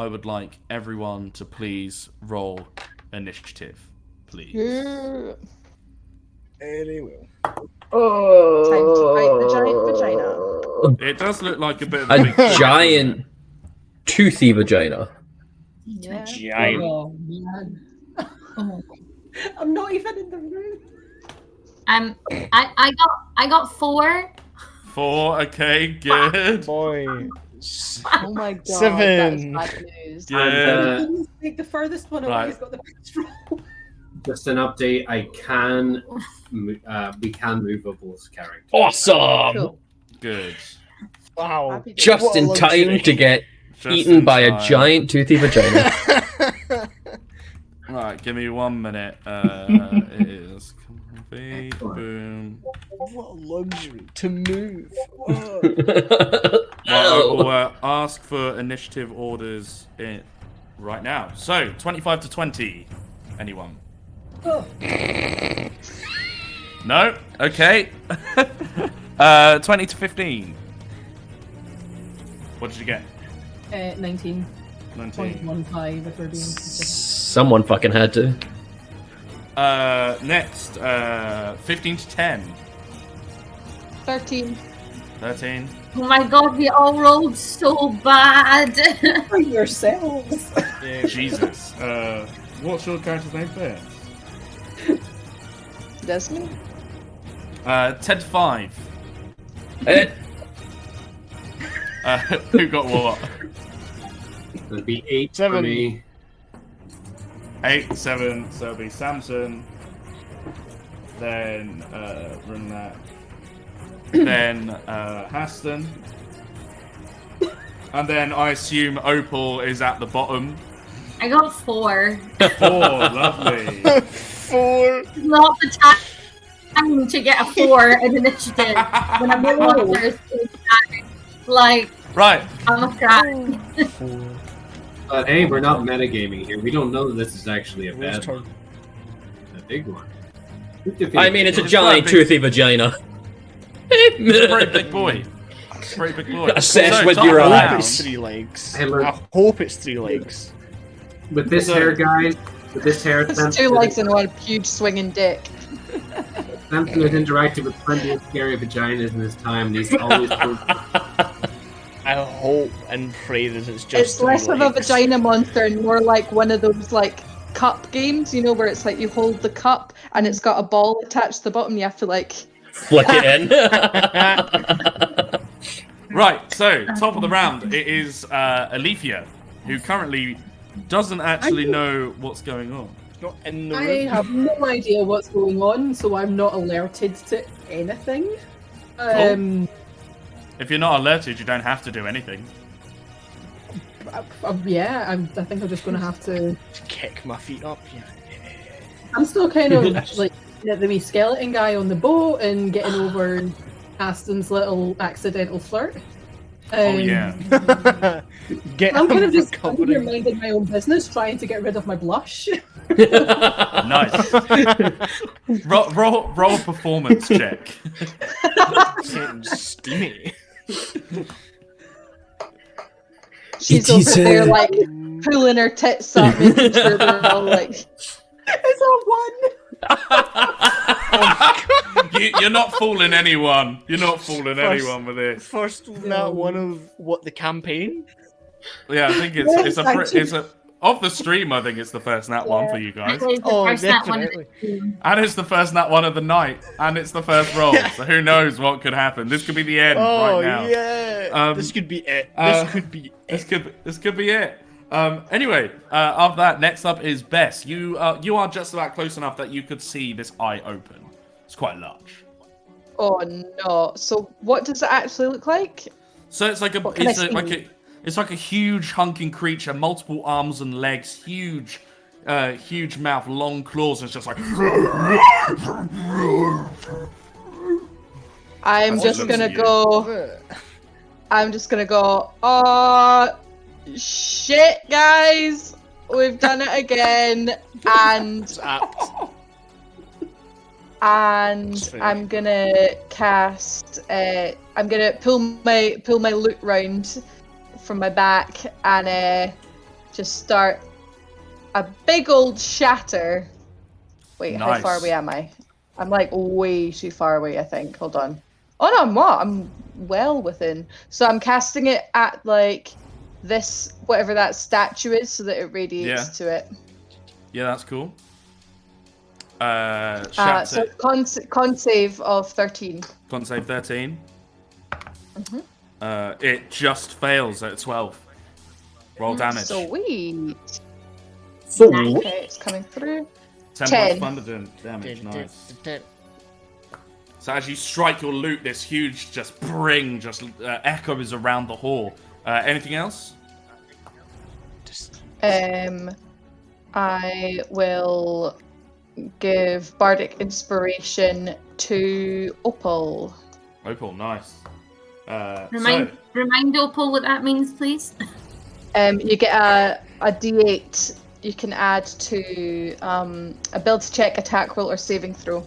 I would like everyone to please roll initiative, please. Yeah. Anyway. Time to fight the giant vagina. It does look like a bit of A big fish, giant doesn't toothy vagina. Yeah. Giant. Oh man. Oh. I'm not even in the room. I got 4. it? 4, okay, good. Boy. Oh my god. 7. That's bad news. Yeah. Like the furthest one away Right. has got the biggest roll. Just an update. We can move Opal's character. Awesome! Cool. Good. Wow. Happy days. Just What a in time luxury. to get Just eaten in by a time. giant toothy vagina. Right, give me 1 minute. It is complete. Boom. What a luxury to move. Oh. Well, I will ask for initiative orders right now. So, 25 to 20. Anyone? Oh. No? Okay. 20 to 15. What did you get? 19.15 19. if we're being specific. Someone fucking had to. Next, 15 to 10. 13. 13. Oh my god, we all rolled so bad. For yourselves. Yeah. Jesus. What's your character's name first? Desmond? 10 to 5. Eh, Who got what? It'd be 8 for 7. me. 8, 7, so it'll be Samson. Then, run that. Then, Haston. And then I assume Opal is at the bottom. I got 4. 4, lovely. 4. Not the time to get a 4 in initiative when I'm on Thursday. Like, Right, I'm a crack. But hey, we're not metagaming here. We don't know that this is actually a Whose bad turn? one. A big one. I mean, it's a It's giant quite big. toothy vagina. he's a pretty big boy. He's a pretty big boy. Assess So, with top your of the I eyes. hope round. it's 3 legs. Hey, look. I hope it's 3 legs. With this So- hair, guys. With this hair, It's 2 legs and one huge swinging dick. Samson has interacted with plenty of scary vaginas in his time, and he's always I hope and pray that it's just It's 3 less of a legs. vagina monster and more like one of those like cup games, you know, where it's like you hold the cup and it's got a ball attached to the bottom. You have to like. Flick it in. Right, so top of the round, it is Alithea, who currently doesn't actually know what's going on. It's not in the I room. have no idea what's going on, so I'm not alerted to anything. If you're not alerted, you don't have to do anything. Yeah, I think I'm just going to have to. Kick my feet up. Yeah. I'm still kind of like the wee skeleton guy on the boat and getting over Aston's little accidental flirt. Oh yeah. Get I'm kind of just recovering. minding my own business, trying to get rid of my blush. Nice. Roll a performance check. Getting steamy. She's It is, over there like pulling her tits up, making sure they're all like. It's a 1. You're not fooling anyone. You're not fooling anyone with this. First nat one of what, the campaign? Yeah, I think it's a of the stream. I think it's the first nat one for you guys, Actually, it's the Oh, first nat one of definitely. the- and it's the first nat one of the night, and it's the first roll. So who knows what could happen? This could be the end Oh right now. yeah. This could be it. uh, This could be This it. could be it. Anyway, after that, next up is Bess. You are just about close enough that you could see this eye open. It's quite large. Oh no! So what does it actually look like? So it's like What can I see? it's like a huge hunking creature, multiple arms and legs, huge mouth, long claws, and it's just like. I'm That's just what gonna looks at go. I'm just gonna go. Oh shit, guys! We've done it again, and It's apt. fair. I'm gonna cast. I'm gonna pull my loot round from my back and just start a big old shatter. Wait, how Nice. far away am I? I'm like way too far away, I think. Hold on. Oh no, I'm what? I'm well within. So I'm casting it at like this, whatever that statue is, so that it radiates to it. Yeah, that's cool. Shatter. So con save of 13. Con save 13. Mhm. It just fails at 12. Roll damage. Sweet. So Okay, it's coming through. 10 10. points thunder damage. Nice. So as you strike your loot, this huge ring echoes around the hall. Anything else? I will give Bardic Inspiration to Opal. Opal, nice. Remind Opal what that means, please. You get a D8 you can add to ability check, attack roll, or saving throw.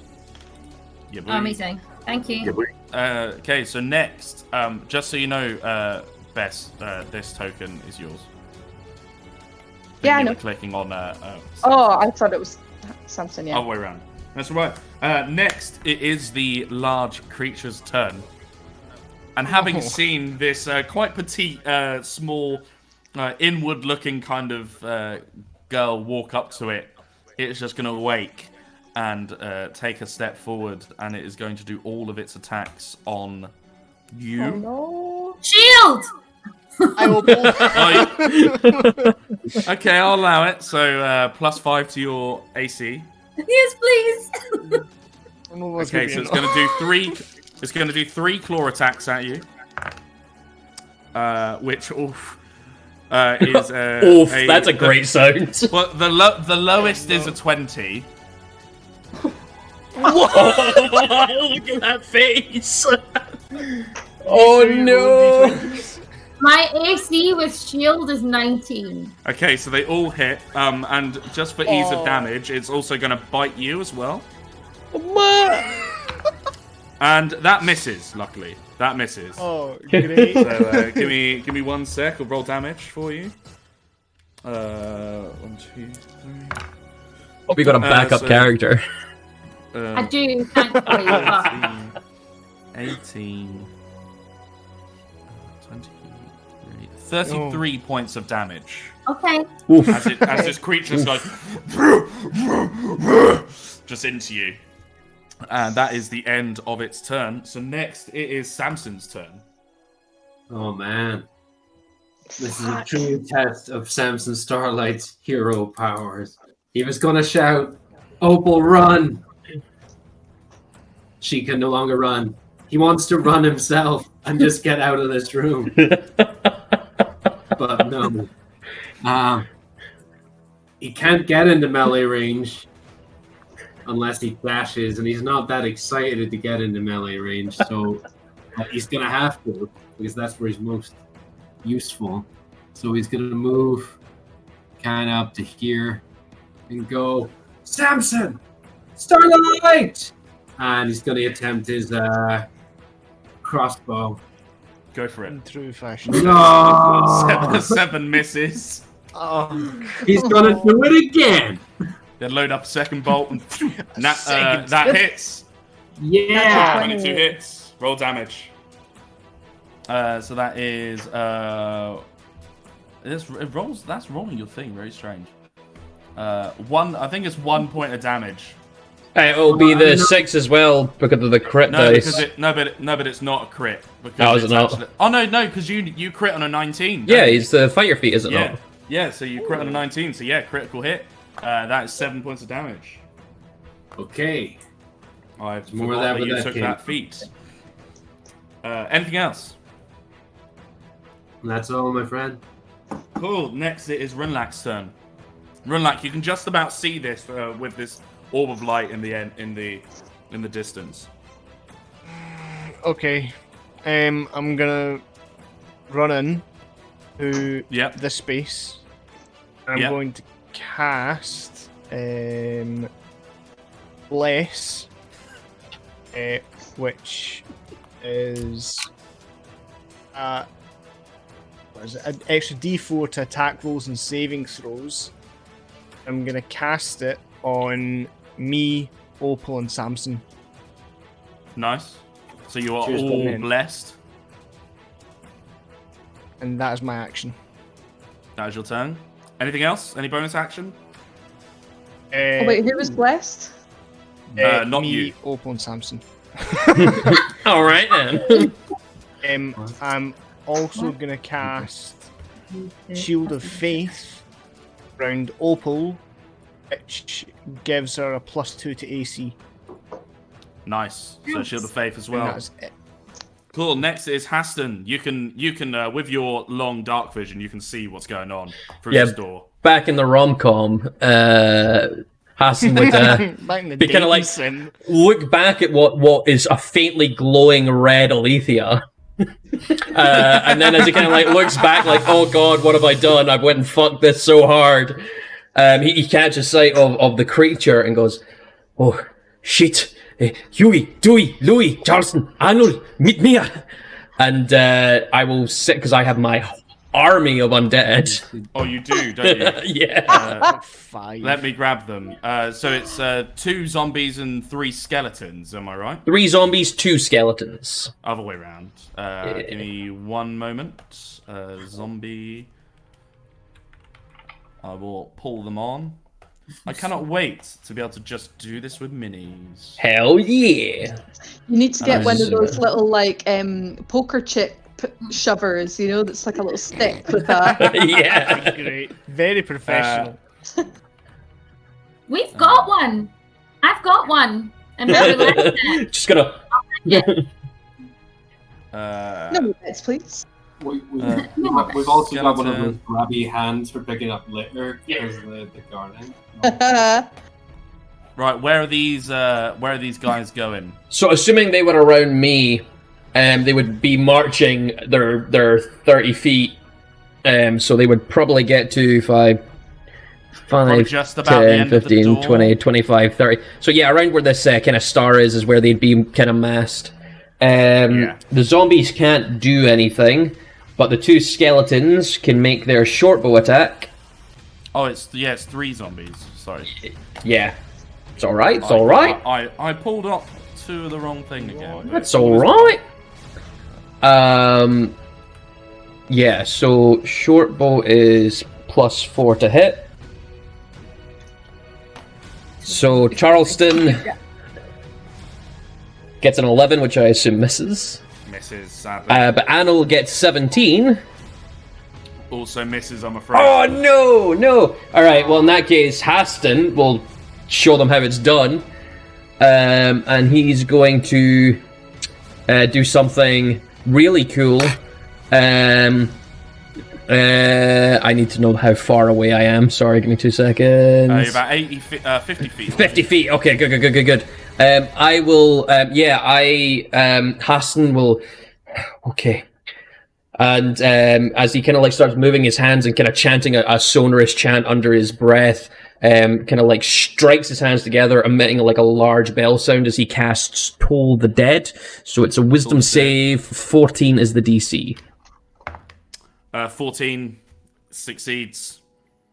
Yeah, Amazing. Thank you. Okay, so next, just so you know, Bess, this token is yours. Yeah, I you know. were clicking on. Oh, I thought it was Samson. Yeah. Other way around. That's right. Next, it is the large creature's turn. And having seen this quite petite, small, inward-looking kind of girl walk up to it, it's just going to awake and take a step forward, and it is going to do all of its attacks on you. Oh no! Shield! I will pull. Okay, I'll allow it. So +5 to your AC. Yes, please. Okay, so it's going to do 3. It's going to do 3 claw attacks at you, which is oof, that's a great sound. Well, the lowest is a 20. Whoa! Look at that face. Oh no! My AC with shield is 19. Okay, so they all hit, and just for ease of damage, it's also going to bite you as well. And that misses, luckily. That misses. Oh, great. So give me 1 sec. I'll roll damage for you. 1, 2, 3. Hope you got a backup character. I do, thankfully. But 18, 23, 33 points of damage. okay. As this creature's like just into you. And that is the end of its turn. So next it is Samson's turn. Oh man. This is a true test of Samson Starlight's hero powers. He was gonna shout, Opal, run! She can no longer run. He wants to run himself and just get out of this room. But no. He can't get into melee range unless he flashes, and he's not that excited to get into melee range, so he's gonna have to, because that's where he's most useful. So he's gonna move kind of up to here and go, Samson, Starlight! And he's gonna attempt his crossbow. Go for it. In true fashion. No! 7 misses. Oh, He's gonna do it again! Then load up a second bolt and that hits. Yeah! 22 hits. Roll damage. So that is it rolls. That's rolling your thing. Very strange. I think it's 1 point of damage. It will be the 6 as well because of the crit dice. But it's not a crit. How is it not? No, because you crit on a 19. Yeah, he's the fighter feat, is it not? Yeah, so you crit on a 19. So yeah, critical hit. That is 7 points of damage. Okay. I've More forgot that with you that took game. that feat. Anything else? That's all, my friend. Cool. Next, it is Runlak's turn. Runlak, you can just about see this with this orb of light in the distance. okay. I'm gonna run in to the space. I'm going to cast Bless, which is there's an extra D4 to attack rolls and saving throws. I'm gonna cast it on me, Opal, and Samson. Nice. So you are Cheers, all Batman. blessed. And that is my action. That is your turn. Anything else? Any bonus action? Oh, wait, who was blessed? Not me, you. Opal, and Samson. All right then. I'm also gonna cast Shield of Faith around Opal, which gives her a +2 to AC. Nice. So Shield of Faith as And well. that's it. Cool. Next is Haston. You can with your long dark vision, you can see what's going on through Yeah. this door. Back in the rom-com, Hassan would Back in the be kind of like days, and look back at what is a faintly glowing red Alithea. And then as he kind of like looks back like, oh god, what have I done? I went and fucked this so hard. He catches sight of the creature and goes, oh shit, Huey, Dewey, Louis, Charleston, Arnold, meet me. And I will sit because I have my army of undead. Oh, you do, don't you? Yeah. 5. Let me grab them. So it's 2 zombies and 3 skeletons. Am I right? 3 zombies, 2 skeletons. Other way around. Give me one moment. Zombie. I will pull them on. I cannot wait to be able to just do this with minis. Hell yeah. You need to get one of those Nice. little like poker chip shovers, you know, that's like a little stick with a. Yeah. Great. Very professional. We've got one. I've got one. And we like it. Just gonna. No bits, please. We've also got one of those skeleton. grabby hands for picking up litter because of the garden. Right, where are these guys going? So, assuming they were around me, they would be marching their 30 feet. So they would probably get to 5, Probably just about the 10, end of the 15, door. 20, 25, 30. So yeah, around where this kind of star is where they'd be kind of massed. Yeah. The zombies can't do anything, but the 2 skeletons can make their short bow attack. Oh, it's 3 zombies. Sorry. Yeah. It's alright, it's alright. I pulled up to the wrong thing again. but That's it's always- alright. Yeah, so short bow is +4 to hit. So Charleston gets an 11, which I assume misses. Misses, sadly. But Anil gets 17. Also misses, I'm afraid. Oh no! Alright, well in that case, Haston will show them how it's done. And he's going to do something really cool. I need to know how far away I am. Sorry, give me 2 seconds. You're about 50 feet. 50 feet. Okay, good. I will. Hassan will. Okay. And as he kind of like starts moving his hands and kind of chanting a sonorous chant under his breath, kind of like strikes his hands together, emitting like a large bell sound as he casts Toll the Dead. So it's a Wisdom save. 14 is the DC. 14 succeeds.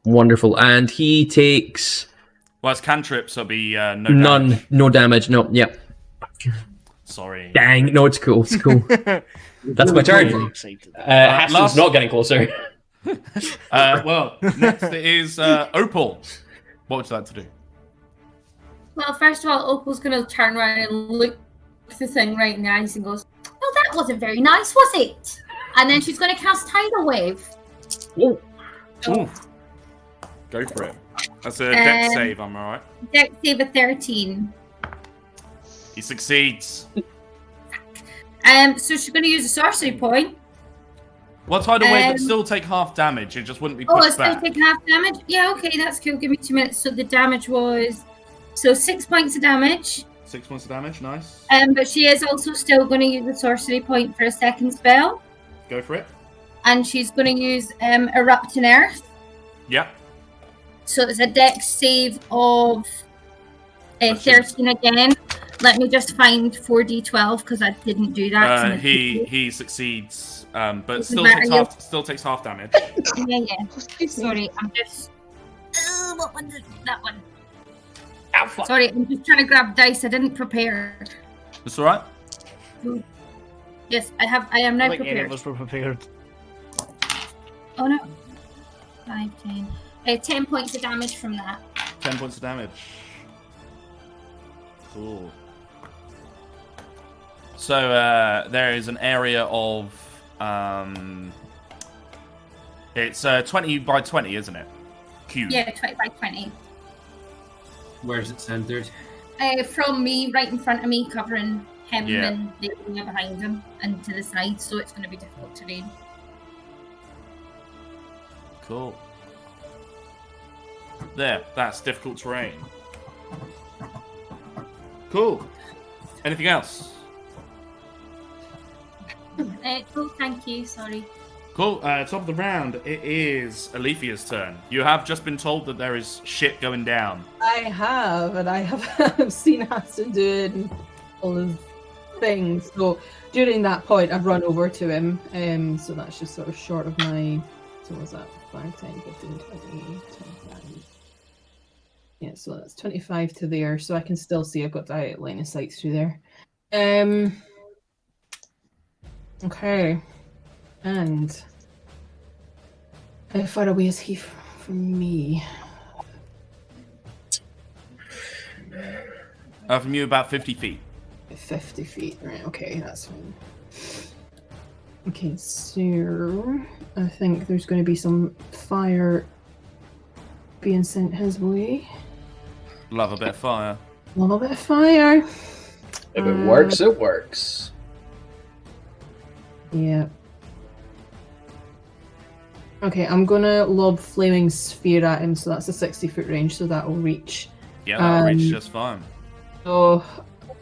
Wonderful. And he takes Well, it's cantrips, so it'll be no none, damage. no damage. No, yep. Sorry. Dang, no, it's cool. It's cool. That's my turn. Excited. Hassan's last- not getting closer. Well, next is Opal. What would you like to do? Well, first of all, Opal's going to turn around and look the thing right in the eyes and goes, "Oh, that wasn't very nice, was it?" And then she's going to cast Tidal Wave. Whoa. Ooh. Go for it. That's a dex save, am I right? Dex save of 13. He succeeds. So she's going to use a sorcery point. Well, Tidal Wave would still take half damage. It just wouldn't be Oh, pushed it's going back. to take half damage? Yeah, okay, that's cool. Give me 2 minutes. So the damage was... So 6 points of damage. 6 points of damage, nice. But she is also still going to use the sorcery point for a second spell. Go for it. And she's going to use Erupt in Earth. Yep. So it's a dex save of 13 again. Let me just find 4d12 because I didn't do that. He succeeds, but Doesn't still matter, takes half damage. Yeah. Excuse me. Sorry, I'm just. What one? That one. Ow, fuck. Sorry, I'm just trying to grab dice. I didn't prepare. It's all right. Yes, I have. I am now I think any of prepared. us were prepared. Oh no. 5, 10. 10 points of damage from that. 10 points of damage. Cool. So there is an area of it's 20 by 20, isn't it? Cube. Yeah, 20 by 20. Where's it centered? From me, right in front of me, covering him Yeah. and the area behind him and to the side, so it's going to be difficult to read. Cool. There, that's difficult terrain. Cool. Anything else? Oh, thank you. Sorry. Cool. Top of the round, it is Alethea's turn. You have just been told that there is shit going down. I have, and I have seen Aston doing all his things. So during that point, I've run over to him. So that's just sort of short of my. So what was that? 5, 10, 15, 20, 25. Yeah, so that's 25 to there. So I can still see I've got direct line of sight through there. Okay. And how far away is he from me? From you, about 50 feet. 50 feet, right? Okay, that's fine. Okay, so I think there's going to be some fire being sent his way. Love a bit of fire. A little bit of fire. If it works, it works. Yeah. Okay, I'm gonna lob flaming sphere at him, so that's a 60-foot range, so that will reach. Yeah, that'll reach just fine. So,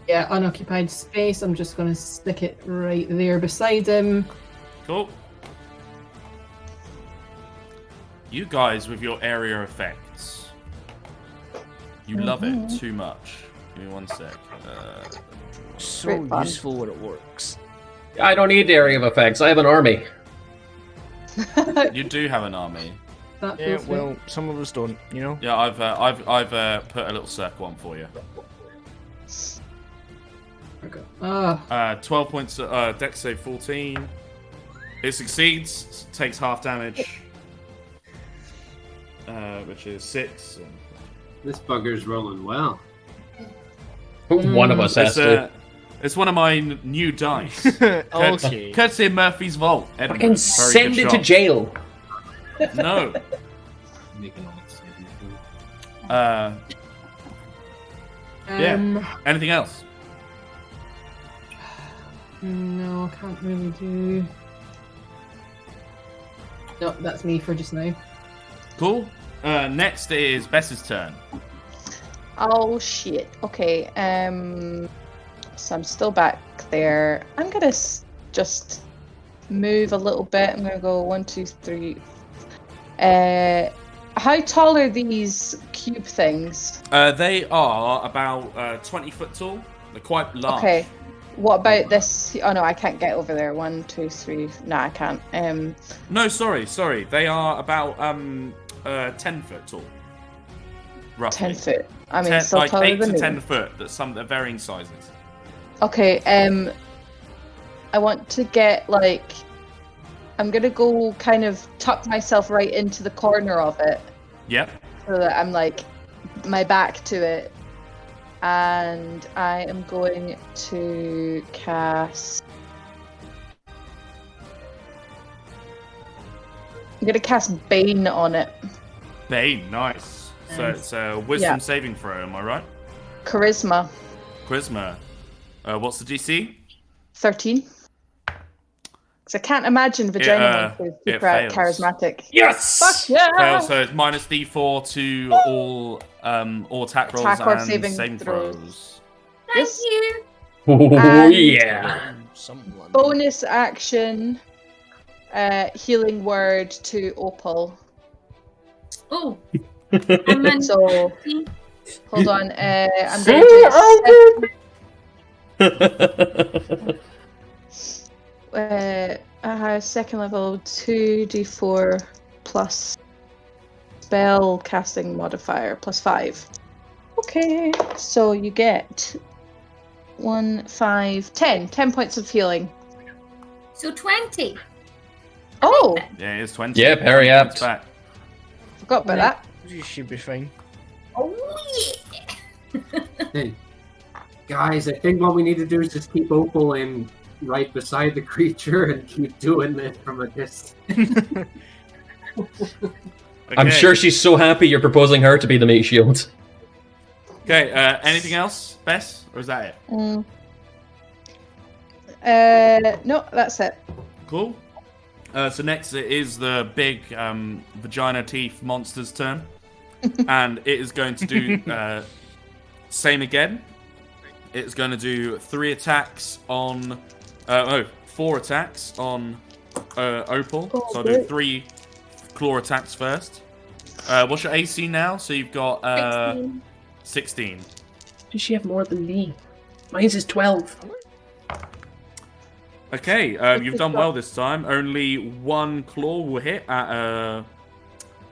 yeah, unoccupied space. I'm just gonna stick it right there beside him. Cool. You guys with your area effects. You love it too much. Give me one sec. So Great fun. useful when it works. I don't need area of effects. I have an army. You do have an army. That Yeah, feels well, some of us don't, you know? Yeah, I've put a little circle on for you. good. Ah, 12 points, dex save 14. It succeeds, takes half damage, which is 6. And... This bugger's rolling well. One of us has to. It's one of my new dice. Okay. Courtesy of Murphy's Vault. I Edinburgh. can Very send good it to shot. jail. No. Making all that saving throw. Yeah. Anything else? No, I can't really do. No, that's me for just now. Cool. Next is Bess's turn. Oh shit. Okay. So I'm still back there. I'm gonna just move a little bit. I'm gonna go 1, 2, 3. How tall are these cube things? They are about 20 foot tall. They're quite large. Okay. What about this? Oh no, I can't get over there. 1, 2, 3. No, I can't. No, sorry. They are about 10 foot tall. Roughly. 10 foot. I mean, still like taller 8 than to me. 10 foot. They're varying sizes. Okay, I want to get, like, I'm gonna go kind of tuck myself right into the corner of it Yep. so that I'm, like, my back to it. And I am going to cast... I'm gonna cast Bane on it. Bane, nice. So it's a wisdom saving throw, am I right? Charisma, Charisma. What's the DC? 13. Because I can't imagine Vagina monsters it super fails. charismatic. Yes! Fuck yeah! Fail, so it's minus D4 to all attack rolls Attack or and saving saving throws. throws. Thank Yes. you. Oh, And- yeah. Someone. Bonus action, healing word to Opal. Oh. And then So, hold on. I'm going to do I have second level 2d4 plus spell casting modifier plus 5. Okay, so you get 1, 5, 10. 10 points of healing. So 20. Oh, Yeah, it's 20. Yeah, very 20 points apt. back. forgot about that. You should be fine. Oh yeah. Hey, guys, I think what we need to do is just keep Opal in right beside the creature and keep doing this from a distance. I'm Okay. sure she's so happy you're proposing her to be the mate shield. Okay, anything else, Bess? Or is that it? No, that's it. Cool. So next it is the big vagina teeth monster's turn. And it is going to do same again. It's going to do 3 attacks on... 4 attacks on Opal. Oh, So I'll do 3 claw attacks first. What's your AC now? So you've got 16. Does she have more than me? Mine's is 12. Okay, you've done well this time. Only 1 claw will hit at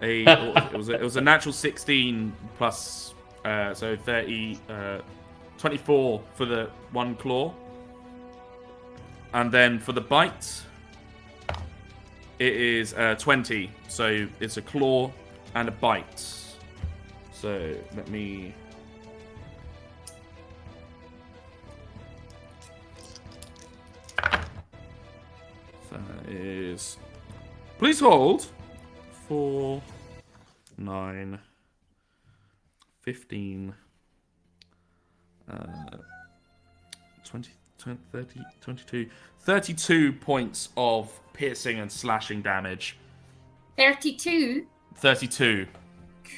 it was a natural 16 plus so 30 24 for the 1 claw. And then for the bite it is 20. So it's a claw and a bite. So let me So that is... Please hold. 4, 9, 15, 20, 30, 22, 32 points of piercing and slashing damage. 32. 32.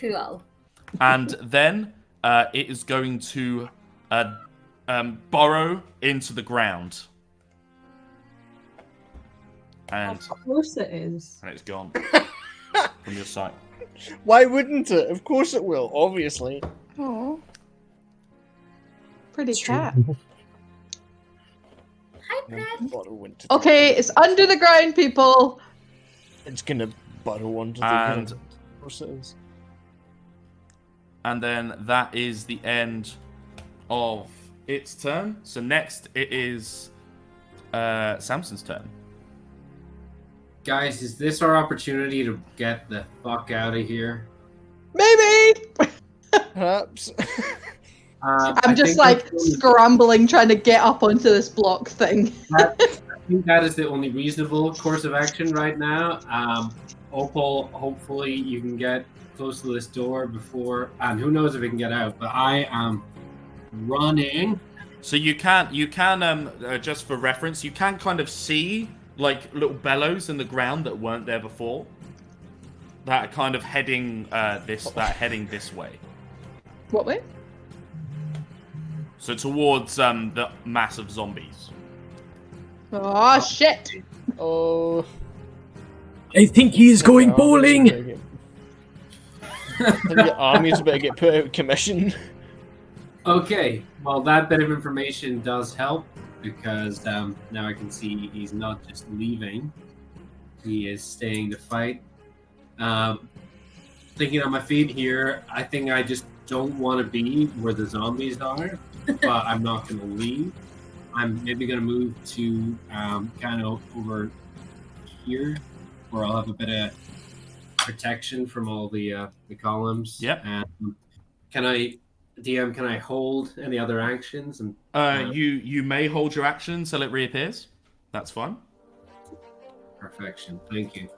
Cool. And then it is going to burrow into the ground. And Of course it is. it's gone from your sight. Why wouldn't it? Of course it will, obviously. Oh, pretty cat. Hi, Brad. Burrow into the Okay, it's under the ground, people. It's gonna burrow under the And- ground. Of course it is. And then that is the end of its turn. So next it is Samson's turn. Guys, is this our opportunity to get the fuck out of here? Maybe. Perhaps. I'm just like scrambling, trying to get up onto this block thing. I think that is the only reasonable course of action right now. Opal, hopefully you can get close to this door before, and who knows if we can get out. But I am running. So you can just for reference, you can kind of see like little bellows in the ground that weren't there before. That are kind of heading this way. What way? So towards the mass of zombies. Oh shit! Oh. I think he is going bowling! I think the army's about to get put out of commission. Okay, well that bit of information does help because now I can see he's not just leaving; he is staying to fight. Thinking on my feet here, I think I just don't want to be where the zombies are, but I'm not going to leave. I'm maybe going to move to kind of over here, where I'll have a bit of protection from all the columns. Yep. And can I hold any other actions? And You may hold your action until it reappears. That's fine. perfection. Thank you.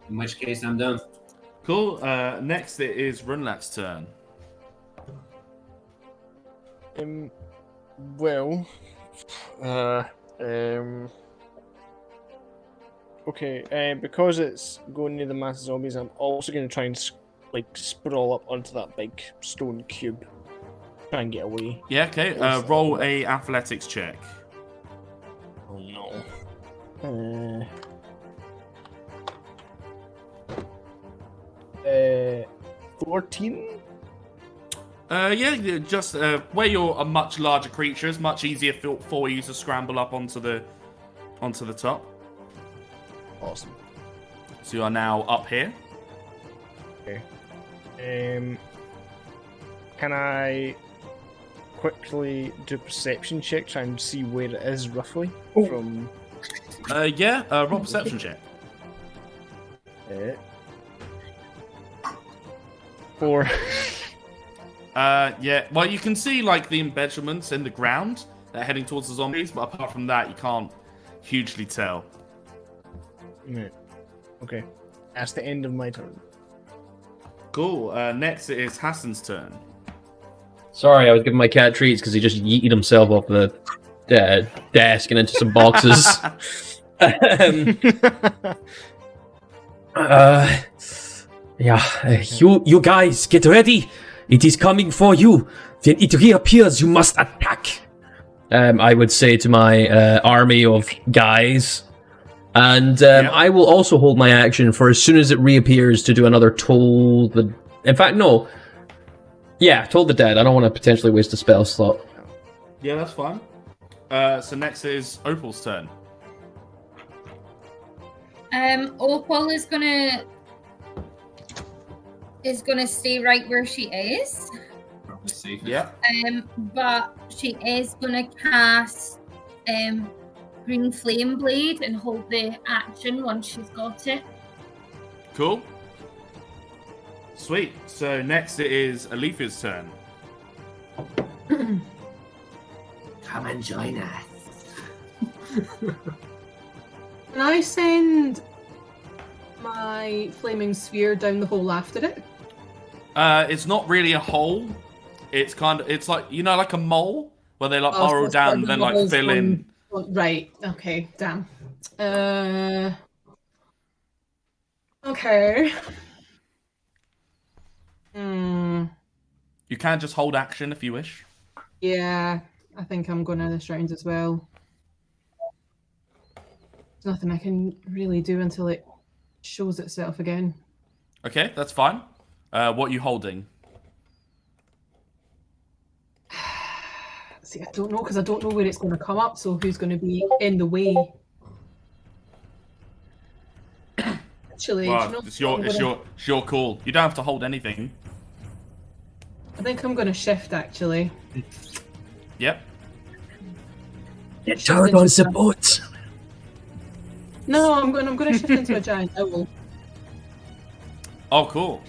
In which case, I'm done. Cool. Next it is Runlat's turn. Well, okay, because it's going near the mass of zombies, I'm also going to try and sprawl up onto that big stone cube. Try and get away. Yeah, okay. Roll a athletics check. Oh no. 14? Yeah, just where you're a much larger creature, it's much easier for you to scramble up onto the top. Awesome. So you are now up here. Okay. Can I quickly do a perception check, try and see where it is roughly from? Yeah. Roll perception check. 4. Yeah. Well, you can see like the embedments in the ground that are heading towards the zombies, but apart from that, you can't hugely tell. Yeah. Okay. That's the end of my turn. Cool. Next it is Hassan's turn. Sorry, I was giving my cat treats because he just yeeted himself off the desk and into some boxes. You guys, get ready. It is coming for you. When it reappears, you must attack. I would say to my army of guys. And I will also hold my action for as soon as it reappears to do another Toll the... In fact, no. Yeah, Toll the Dead. I don't want to potentially waste a spell slot. Yeah, that's fine. So next is Opal's turn. Opal is gonna stay right where she is. Probably safe. Yeah. But she is gonna cast Green Flame Blade and hold the action once she's got it. Cool. Sweet. So next it is Alethea's turn. Come and join us. Can I send my flaming sphere down the hole after it? It's not really a hole. It's like, you know, like a mole where they like Oh, so burrow it's down like and then the like holes fill in. Right. Okay. Damn. Okay. You can just hold action if you wish. Yeah, I think I'm going to this round as well. There's nothing I can really do until it shows itself again. Okay, that's fine. What are you holding? See, I don't know because I don't know where it's going to come up, so who's going to be in the way? Actually, Well, do you know it's what, your call. You don't have to hold anything. I think I'm going to shift actually. Yep. Turn on the boat. No, I'm going to shift into a giant owl. Oh, cool.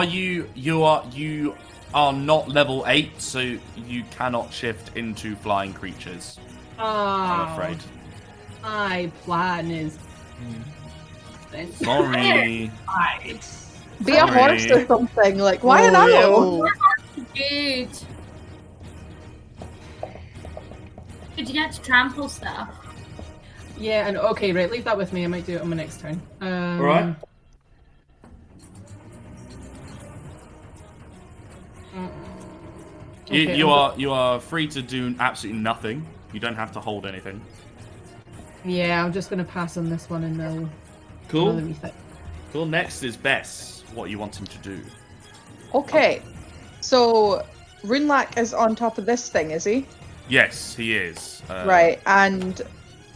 You are not level 8, so you cannot shift into flying creatures. I'm afraid. My plan is. Sorry. Be a horse or something. Like, why an owl? Good. Did you get to trample stuff? Yeah, and okay, right, leave that with me. I might do it on my next turn. All right. Okay, You are free to do absolutely nothing. You don't have to hold anything. Yeah, I'm just going to pass on this one and then. Cool. Cool. Next is Bess. What are you wanting to do? Okay. So, Runelak is on top of this thing, is he? Yes, he is. Right, and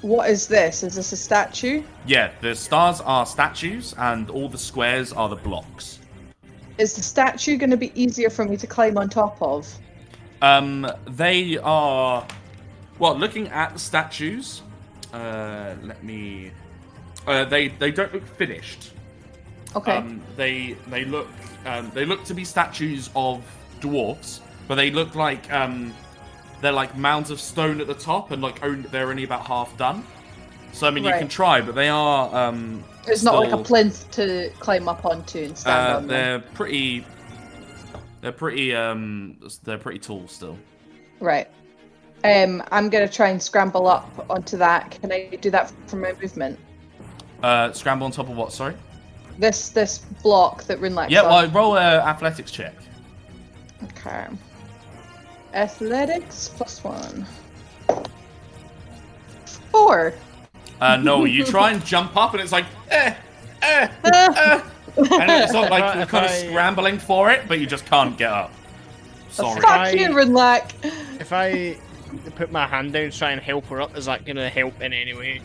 what is this? Is this a statue? Yeah, the stars are statues, and all the squares are the blocks. Is the statue going to be easier for me to climb on top of? They are... Well, looking at the statues, let me... They don't look finished. Okay. They look to be statues of dwarfs, but they look like they're like mounds of stone at the top, and like they're only about half done. So I mean, you can try, but they are. It's not like a plinth to climb up onto and stand on. They're pretty. They're pretty tall still. Right. I'm gonna try and scramble up onto that. Can I do that from my movement? Scramble on top of what? Sorry. This block that Runelak's Yeah, on. well, roll a athletics check. Okay. Athletics +1. 4. No, you try and jump up, and it's like, And it's not like you're kind of scrambling for it, but you just can't get up. Sorry. Fuck you, Runlack. If I put my hand down to try and help her up, is that going to help in any way?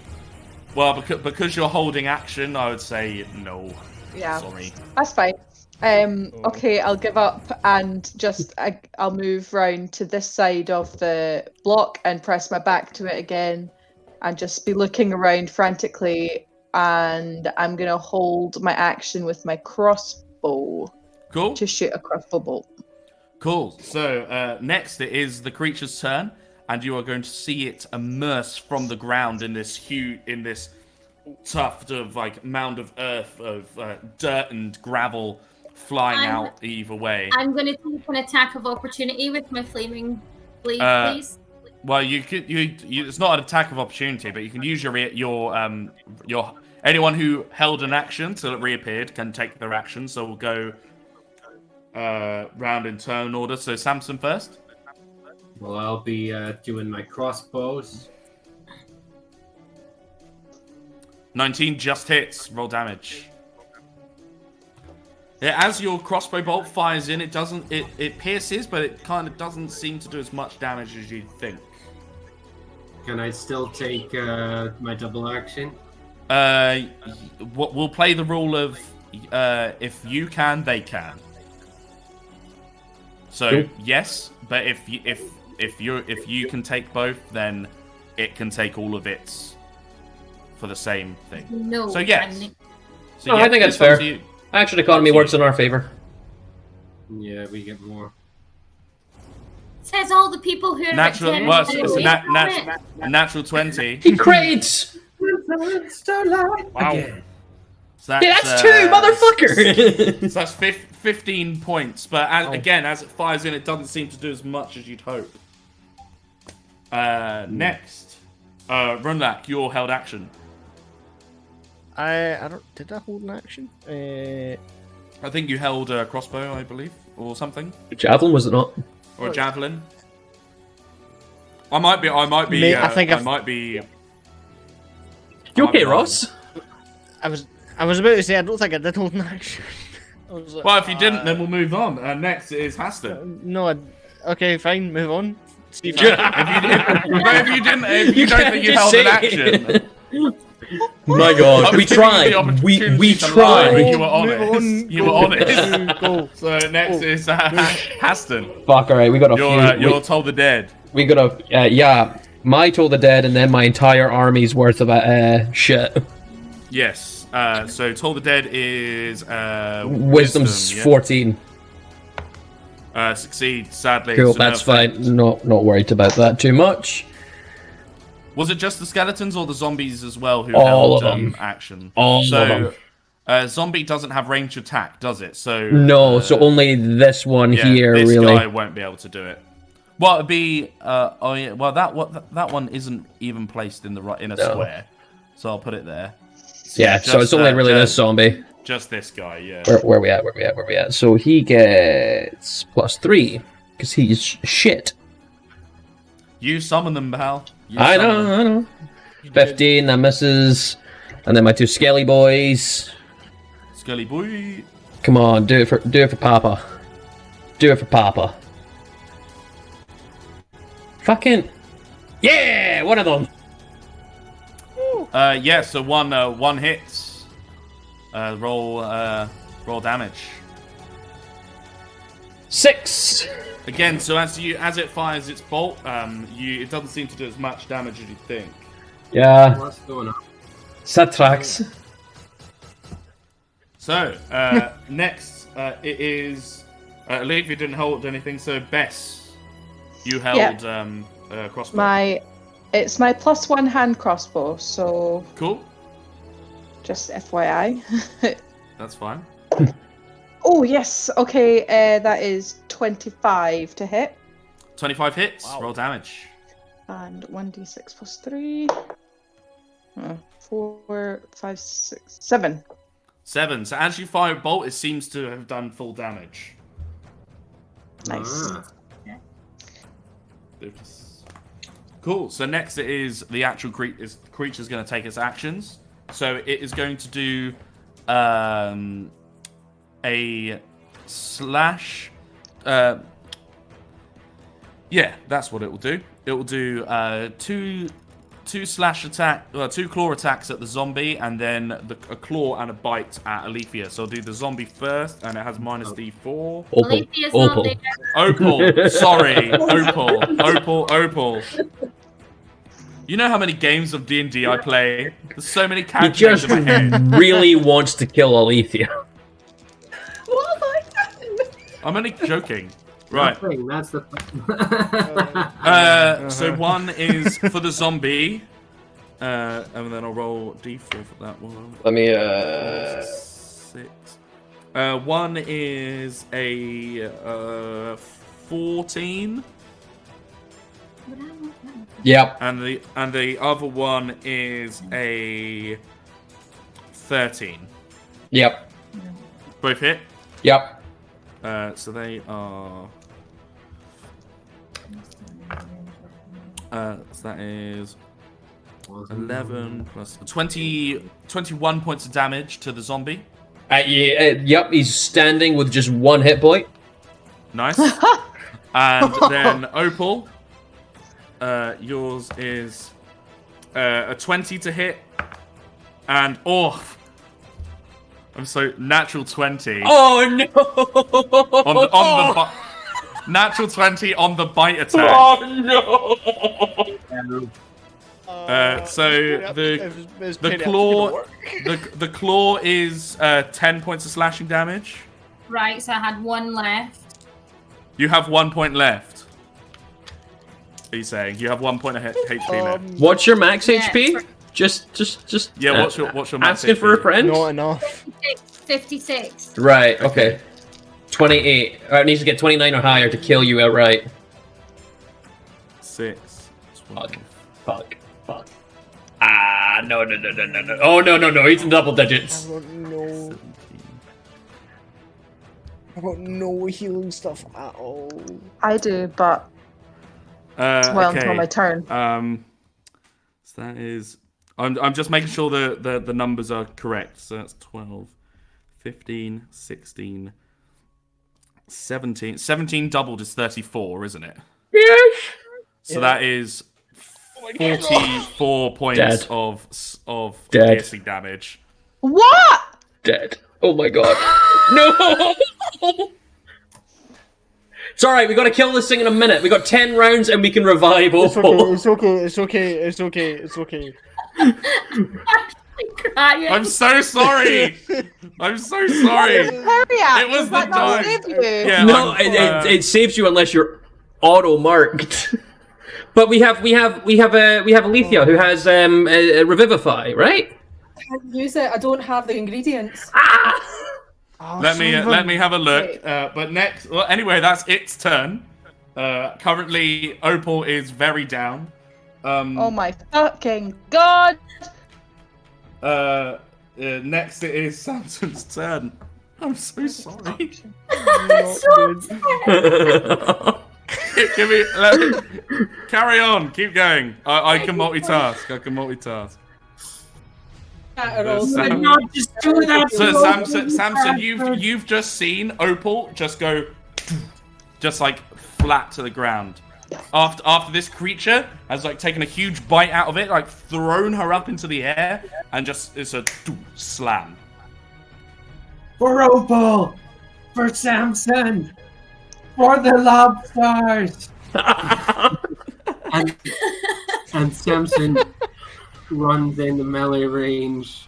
Well, because you're holding action, I would say no. Yeah. Sorry. That's fine. Okay, I'll give up and just I'll move round to this side of the block and press my back to it again and just be looking around frantically, and I'm gonna hold my action with my crossbow Cool. to shoot a crossbow bolt. Cool. So next it is the creature's turn, and you are going to see it immerse from the ground in this tuft of like mound of earth, of dirt and gravel flying out either way. I'm going to take an attack of opportunity with my flaming blade, please. Well, you could. It's not an attack of opportunity, but you can use your anyone who held an action till it reappeared can take their action. So we'll go round in turn order. So Samson first. Well, I'll be doing my crossbows. 19 just hits. Roll damage. Yeah, as your crossbow bolt fires in, it doesn't. It pierces, but it kind of doesn't seem to do as much damage as you'd think. Can I still take my double action? We'll play the rule of if you can, they can. So yes, but if you can take both, then it can take all of its for the same thing. No. So yes. No, I think that's fair. Action economy works in our favor. Yeah, we get more. Says all the people who are Natural. at Well, it's a natural 20. He crits! Wow. So that's two, motherfucker! So that's 15 points. But again, as it fires in, it doesn't seem to do as much as you'd hope. Next, Runlack, your held action. I don't. Did I hold an action? I think you held a crossbow, I believe, or something, Javelin, was it not? or a javelin. I might be. Mate, I think I might be. You okay, wrong. Ross? I was about to say I don't think I did hold an action. I was like, Well, if you didn't, then we'll move on. Next is Haston. no. Okay, fine. Move on. See if If you don't think you held an action. My God, we tried. We tried. You were honest. on. You were honest. Go. So next is Haston. Fuck. All right, we got a You're Toll the Dead. we got a yeah. My Toll the Dead, and then my entire army's worth of shit. Yes. So Toll the Dead is Wisdom's yeah? 14. Succeed, sadly. Cool, so no that's effect. fine. Not worried about that too much. Was it just the skeletons or the zombies as well who All held of them. action? All so, of them. Zombie doesn't have ranged attack, does it? So No, so only this one yeah, here, this really. guy won't be able to do it. Well, it'd be oh yeah. Well, that one isn't even placed in a square, so I'll put it there. Yeah, so it's only really this zombie. Just this guy, yeah. Where we at? So he gets +3 because he's shit. You summon them, pal. You I summon them. know. 15, that misses. And then my two skelly boys. Scully boy. Come on, do it for Papa. Do it for Papa. Fucking yeah, one of them. Yeah. So one hits. Roll damage. 6. Again, so as it fires its bolt, it doesn't seem to do as much damage as you think. Yeah, What's going on? that tracks. So next, it is. Leaf, you didn't hold anything. So Bess, you held crossbow. It's my +1 hand crossbow, so Cool. just FYI. That's fine. Oh yes, okay, that is 25 to hit. 25 hits. Wow. Roll damage. And 1d6 plus 3. 4, 5, 6, 7. 7. So as you fire a bolt, it seems to have done full damage. Nice. Ah. Cool. So next it is the actual creature's going to take its actions. So it is going to do a slash. Yeah, that's what it will do. It will do two slash attack, two claw attacks at the zombie, and then a claw and a bite at Alithea. So I'll do the zombie first, and it has minus D4. Alethea's not there. Opal, sorry, Opal. You know how many games of D&D I play? There's so many He characters just in my head. really wants to kill Alithea. What have I done? I'm only joking. Right. Nothing, that's the. So one is for the zombie, and then I'll roll D4 for that one. Let me. 6. One is a 14, Yep. and the other one is a 13. Yep. Both hit. Yep. So they are. So that is 11 plus 21 points of damage to the zombie. Yep. He's standing with just one hit point. Nice. And then Opal, yours is a 20 to hit, and I'm so natural 20. Oh no! On the natural 20 on the bite attack. Oh no! So the claw is 10 points of slashing damage. Right, so I had one left. You have 1 point left. Are you saying you have 1 point of HP left? What's your max Yeah, HP? Just Yeah. What's your max asking HP? for a friend? Not enough. 56. Right. Okay. 28. It needs to get 29 or higher to kill you outright. 6. 12. Fuck. Ah, no. Oh, no. He's in double digits. I've got no healing stuff at all. I do, but well, Okay. until my turn. So that is. I'm just making sure the numbers are correct. So that's 12, 15, 16, 17. 17 doubled is 34, isn't it? Yes. So that is 44 points of Dead. piercing damage. What? Dead. Oh my god. No! It's alright, we gotta kill this thing in a minute. We got 10 rounds and we can revive Opal. It's okay. Crying. I'm so sorry. I'm so sorry. Hurry up! It was Does that the not dog. save you? Yeah, No, I'm, it saves you unless you're auto-marked. But we have Alithea who has a Revivify, right? I can't use it. I don't have the ingredients. Let me have a look. But next, well, anyway, that's its turn. Currently, Opal is very down. Oh my fucking god! Next, it is Samson's turn. I'm so sorry. Carry on. Keep going. I can multitask. So Samson, you've just seen Opal just go, just like flat to the ground. After this creature has like taken a huge bite out of it, like thrown her up into the air, and just it's a slam. For Opal! For Samson! For the Lobstars! and Samson runs into melee range.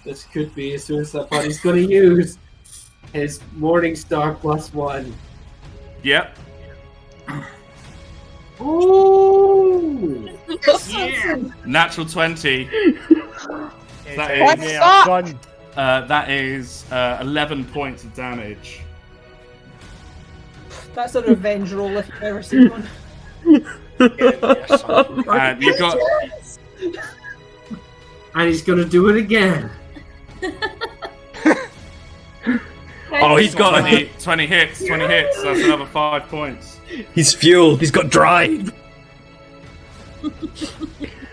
This could be a suicide, but he's going to use his Morningstar +1. Yep. Ooh! Yeah. Natural 20. That What? is, Stop! that is 11 points of damage. That's a revenge roll if you've ever seen one. And you've got. And he's going to do it again. Oh, he's got 20 hits. 20 hits. That's another 5 points. He's fueled. He's got drive.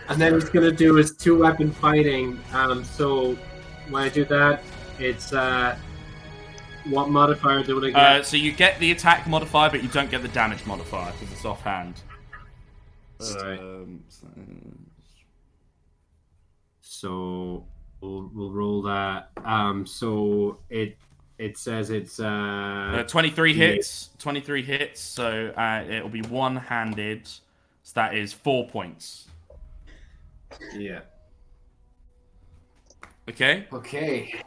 And then he's going to do his 2-weapon fighting. So when I do that, it's What modifier do I get? So you get the attack modifier, but you don't get the damage modifier because it's offhand. Alright. So we'll roll that. So it says it's 23 hits. 23 hits. So it'll be one-handed. So that is 4 points. Yeah. Okay. Okay.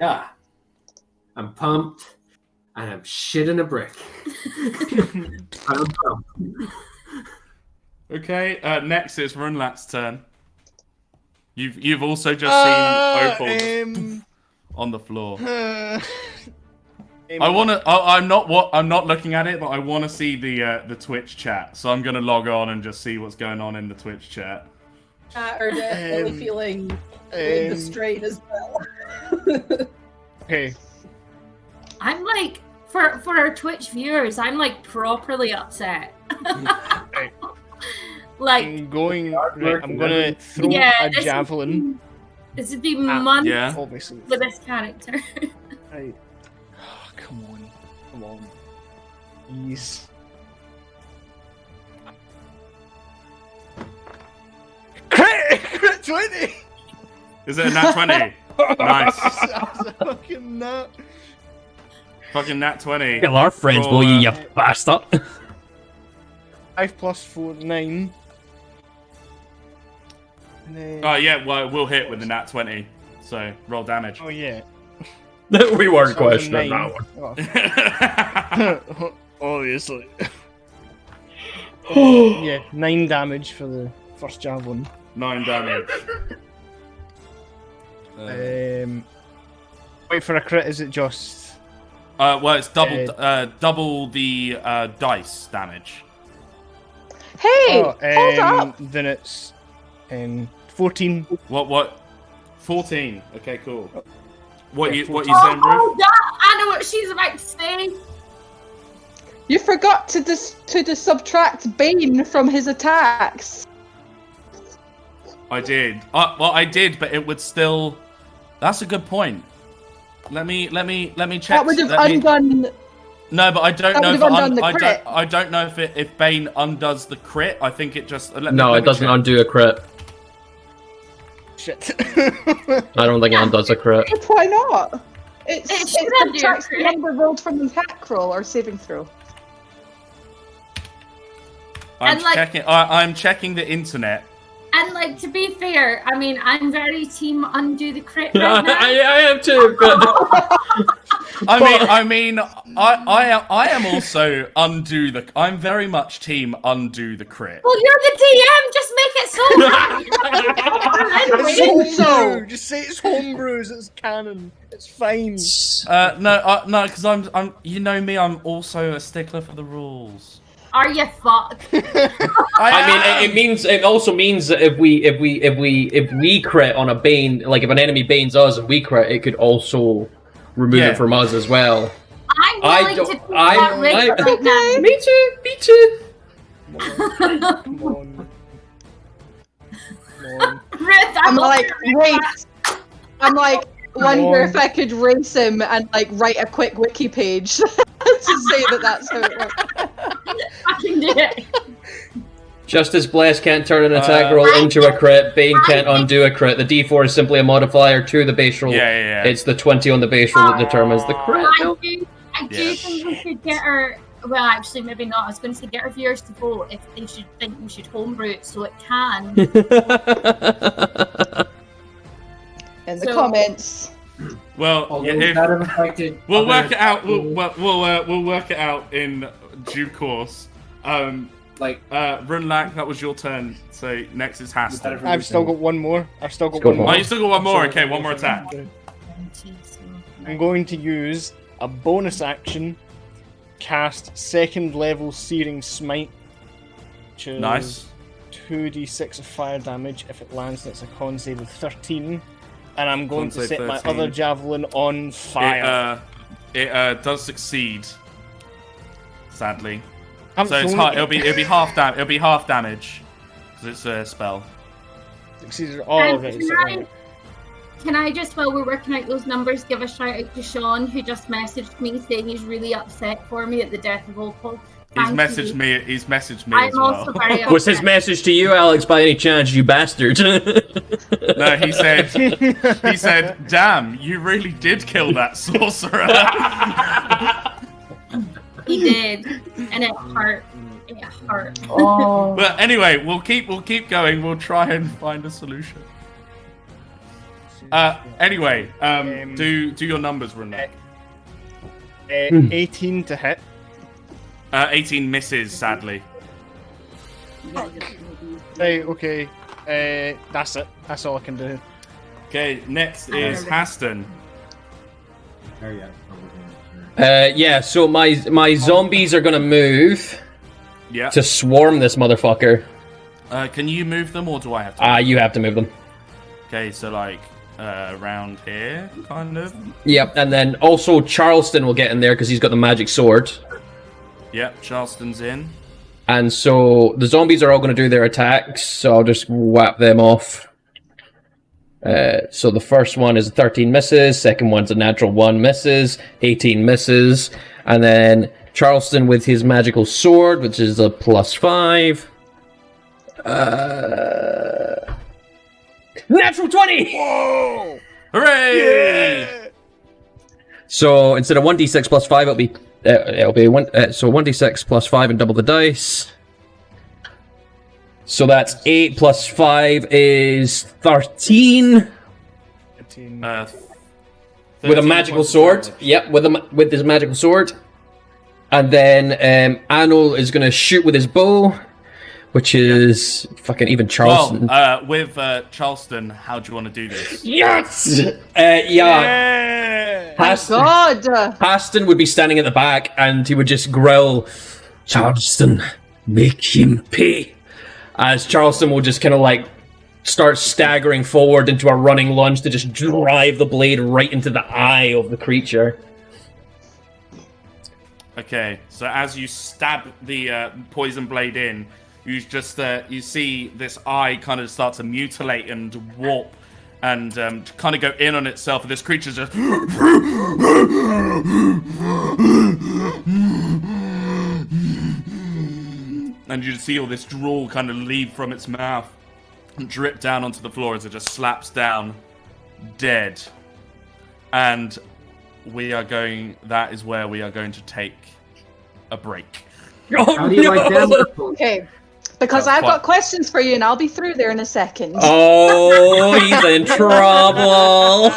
Yeah. I'm pumped, and I'm shit in a brick. I'm pumped. Okay. Next is Runlat's turn. You've also just seen Opal on the floor. I wanna. I'm not looking at it, but I want to see the Twitch chat. So I'm gonna log on and just see what's going on in the Twitch chat. Are definitely feeling the strain as well. Okay. I'm like, for our Twitch viewers, I'm like properly upset. Like, I'm gonna throw a javelin. This would be months Obviously. with this character. Right. Oh, come on. Please. Crit 20! Is it a nat 20? Nice. Fucking nut. Fucking nat 20. Kill our friends, will you bastard? 5 plus 4, 9. And then... Oh yeah, well we'll hit with the nat 20. So roll damage. Oh yeah. We weren't So it's a questioning 9. that one. Oh. Obviously. Yeah, 9 damage for the first javelin. 9 damage. Wait for a crit, is it just... Well, it's double the dice damage. Hey, hold up! Then it's 14. What? 14. Okay, cool. What Yeah, you saying, Oh, Ruth? yeah, I know what she's about to say. You forgot to subtract Bane from his attacks. I did. Well, I did, but it would still. That's a good point. Let me check. That would have undone. No, but I don't That know would if have undone the crit. I don't know if Bane undoes the crit. I think it just. No, it doesn't undo a crit. Shit. I don't think it undoes a crit. Why not? It should undo a subtracts the crit. number rolled from the attack roll or saving throw. I'm And, like- checking. I'm checking the internet. And like, to be fair, I mean, I'm very team undo the crit right now. I am too, but I mean, I am also undo the. I'm very much team undo the crit. Well, you're the DM. Just make it It's so. homebrew! Just say it's homebrews, it's canon. It's fine. No, because I'm. You know me. I'm also a stickler for the rules. Are you fuck? I mean, it also means that if we crit on a Bane, like if an enemy Banes us and we crit, it could also remove it from us as well. I'm willing to take that risk right now. Me too. Come on. Ruth, I'm not like, gonna race. I'm like, wonder on. if I could race him and like write a quick wiki page to say that that's how it works. I can do it. Just as Bless can't turn an attack roll into a crit, Bane can't undo a crit. The D4 is simply a modifier to the base roll. Yeah. It's the 20 on the base roll that determines the crit. I do think we should get her. Well, actually, maybe not. I was going to say get our viewers to vote if they should think we should homebrew it so it can. In the So- comments. Well, Although yeah, that have affected we'll other- work it out. We'll work it out in due course. Runlack, that was your turn. So next is Haston. I've still got one more. Oh, you still got one more. Okay, one more attack. I'm going to use a bonus action, cast second level Searing Smite, which is Nice. 2d6 of fire damage. If it lands, that's a con save of 13. And I'm going Con to save set my 13. other javelin on fire. It does succeed. Sadly, I'm so it's throwing it'll be half damage because it's a spell. Succeeded. Oh, And okay. can So, I- Can I just, while we're working out those numbers, give a shout out to Sean, who just messaged me saying he's really upset for me at the death of Opal. He's messaged me. He's messaged me I'm as well. also very upset. Was his message to you, Alex, by any chance, you bastard? No, he said, "Damn, you really did kill that sorcerer." He did, and it hurt. It hurt. Oh. But anyway, we'll keep going. We'll try and find a solution. Anyway, do your numbers, Renee. 18 to hit. 18 misses, sadly. Right, okay. That's it. That's all I can do. Okay, next is Haston. Yeah, so my zombies are gonna move Yeah. to swarm this motherfucker. Can you move them, or do I have to? You have to move them. Okay, so like around here, kind of. Yep, and then also Charleston will get in there because he's got the magic sword. Yep, Charleston's in. And so the zombies are all going to do their attacks, so I'll just whap them off. So the first one is a 13 misses, second one's a natural 1 misses, 18 misses, and then Charleston with his magical sword, which is a +5. Natural 20! Whoa! Hooray! Yeah! So instead of 1d6 plus 5, it'll be 1d6 plus 5 and double the dice. So that's 8 plus 5 is 13. 13. With a magical sword. Yep, with his magical sword. And then Anil is going to shoot with his bow, which is fucking even Charleston. Well, with Charleston, how do you want to do this? Yes! Yeah! God! Haston would be standing at the back and he would just growl, Charleston, make him pay. As Charleston will just kind of like start staggering forward into a running lunge to just drive the blade right into the eye of the creature. Okay, so as you stab the poison blade in, you just you see this eye kind of start to mutilate and warp and kind of go in on itself, and this creature's just and you see all this drool kind of leave from its mouth and drip down onto the floor as it just slaps down dead. And that is where we are going to take a break. How do you like them? Okay. Because I've got questions for you, and I'll be through there in a second. Oh, he's in trouble.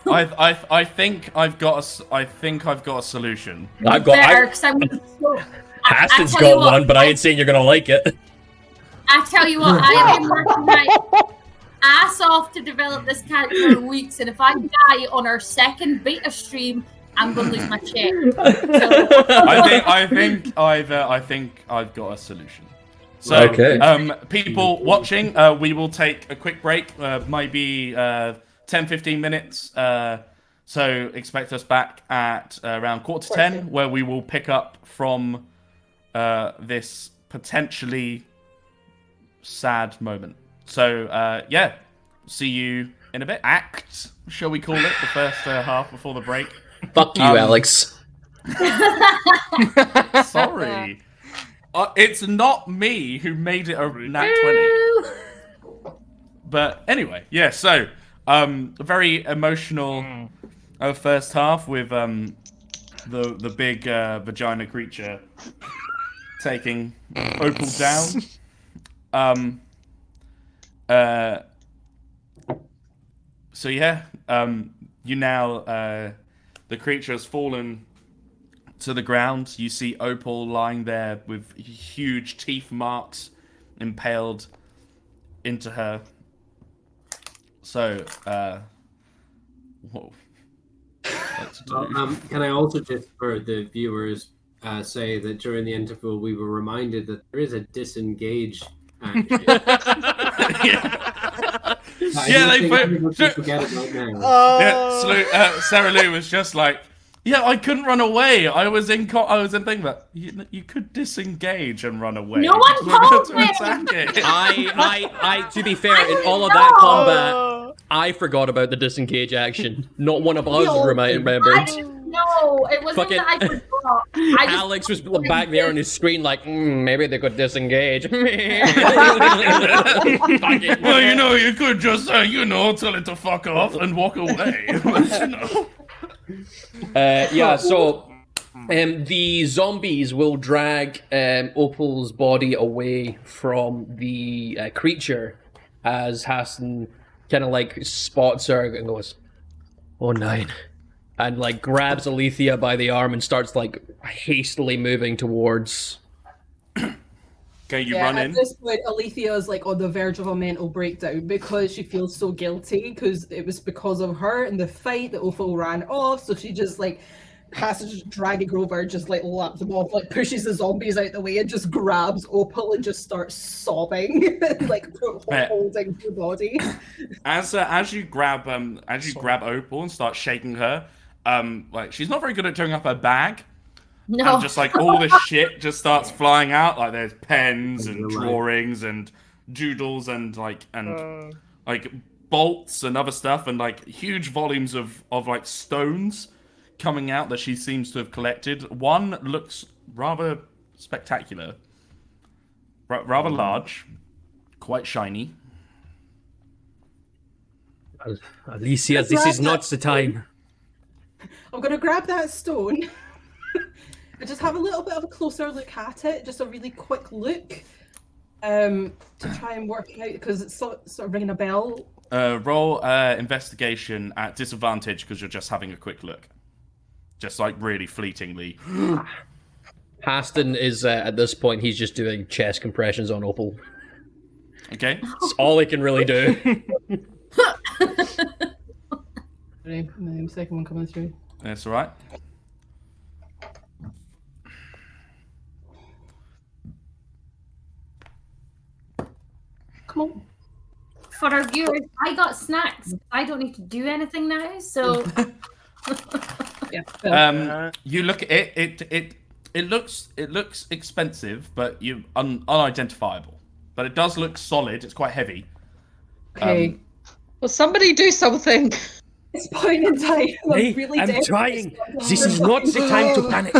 I think I've got a solution. Haston's got one, but I ain't saying you're gonna like it. I tell you what, I have been working my ass off to develop this character for weeks, and if I die on our second beta stream, I'm gonna lose my check. So. I think I've got a solution. So, okay. People watching, we will take a quick break, maybe 10-15 minutes. So expect us back at around 9:45, where we will pick up from this potentially sad moment. So yeah, see you in a bit. Act, shall we call it, the first half before the break? Fuck you, Alex. Sorry. It's not me who made it a nat 20. But anyway, yeah, so a very emotional first half with the big vagina creature taking Opal down. So yeah, you now the creature has fallen to the ground. You see Opal lying there with huge teeth marks impaled into her. So, whoa. Can I also just, for the viewers, say that during the interval we were reminded that there is a disengage action. Yeah, they forget it right now. Yeah, Sarah Lou was just like, Yeah, I couldn't run away. I was in thing, but you could disengage and run away. No one told to me. attack it. I, to be fair, in all of that combat, I forgot about the disengage action. Not one of us remembered. No, it wasn't Fucking- that I forgot. I just Alex was back there on his screen like, maybe they could disengage. Well, you could just, tell it to fuck off and walk away. So the zombies will drag Opal's body away from the creature as Hassan kind of like spots her and goes, "Oh, 9." And like grabs Alithea by the arm and starts like hastily moving towards. Okay, you run in. At this point, Alethea is like on the verge of a mental breakdown because she feels so guilty because it was because of her in the fight that Opal ran off. So she just like has to just drag it over, just like laps them off, like pushes the zombies out the way and just grabs Opal and just starts sobbing, like holding her body. As you grab Opal and start shaking her, like she's not very good at tearing up her bag. no. And just like all this shit just starts flying out. Like there's pens and drawings and doodles and like bolts and other stuff and like huge volumes of like stones coming out that she seems to have collected. One looks rather spectacular, rather large, quite shiny. Alicia, this is not the time. I'm gonna grab that stone and just have a little bit of a closer look at it, just a really quick look, to try and work out because it's sort of ringing a bell. Roll investigation at disadvantage because you're just having a quick look, just like really fleetingly. Haston is at this point he's just doing chest compressions on Opal. Okay. It's all he can really do. Right, and the second one coming through. That's all right. Come on. For our viewers, I got snacks. I don't need to do anything now, so Yeah. You look at it. It looks expensive, but unidentifiable. But it does look solid. It's quite heavy. Okay. Well, somebody do something. This point in time, I'm really desperate. trying. This is not the time to panic.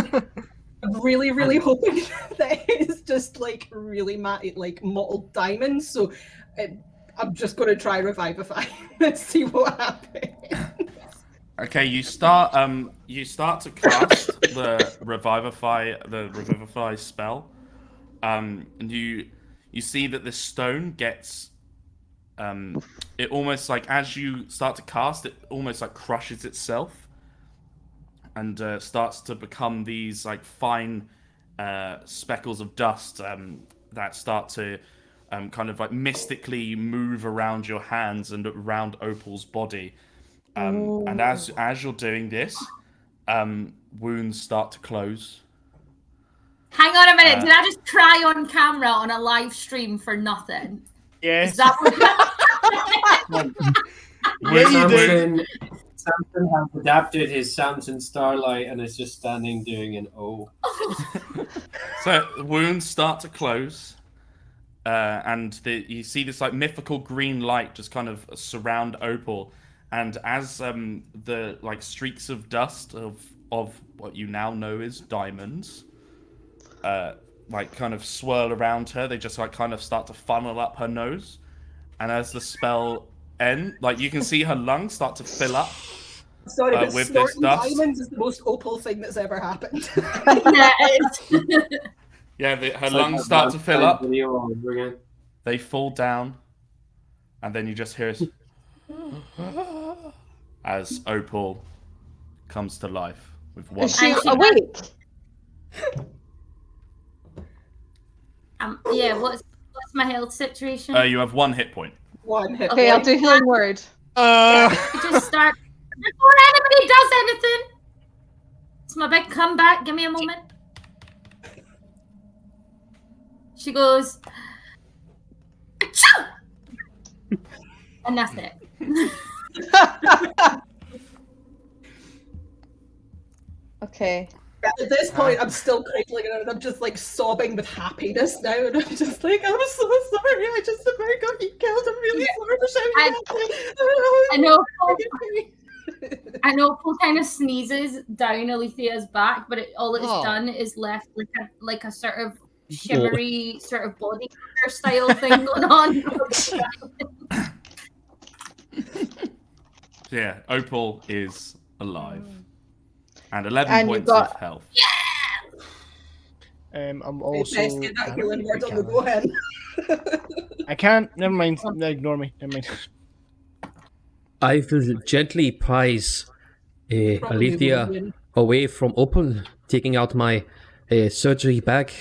I'm really, really hoping that it's just like really like mottled diamonds. So I'm just going to try Revivify. Let's see what happens. Okay, you start to cast the Revivify spell, and you see that this stone gets it almost like as you start to cast it, almost like crushes itself and starts to become these like fine speckles of dust that start to kind of like mystically move around your hands and around Opal's body. And as you're doing this, wounds start to close. hang on a minute. Did I just cry on camera on a live stream for nothing? Yes. Is that what Samson has adapted his Samson Starlight and is just standing doing an O. So wounds start to close, and you see this like mythical green light just kind of surround Opal, and as the like streaks of dust of what you now know is diamonds, like kind of swirl around her, they just like kind of start to funnel up her nose, and as the spell ends, like you can see her lungs start to fill up. Sorry, but with this snorting dust. diamonds is the most Opal thing that's ever happened. yeah, it's... Yeah, her lungs start to fill up. Again. They fall down, and then you just hear as Opal comes to life with one. Is she And she- awake? yeah, what's my health situation? You have 1 hit point. One hit. Okay, I'll do healing word. Just start before anybody does anything. It's my big comeback. Give me a moment. She goes, "Achoo!" And that's it. Okay. At this point, I'm still cradling it, and I'm just like sobbing with happiness now, and I'm just like, I'm so sorry. I just about got you killed. I'm really sorry for shouting at you. I know Paul kind of sneezes down Alethea's back, but all it's done is left like a sort of shimmery sort of body style thing going on. Yeah, Opal is alive. And 11 points of health. I'm also. That healing word on the go ahead. I can't. Never mind. Ignore me. Never mind. I will gently prise Alithea away from Opal, taking out my surgery bag,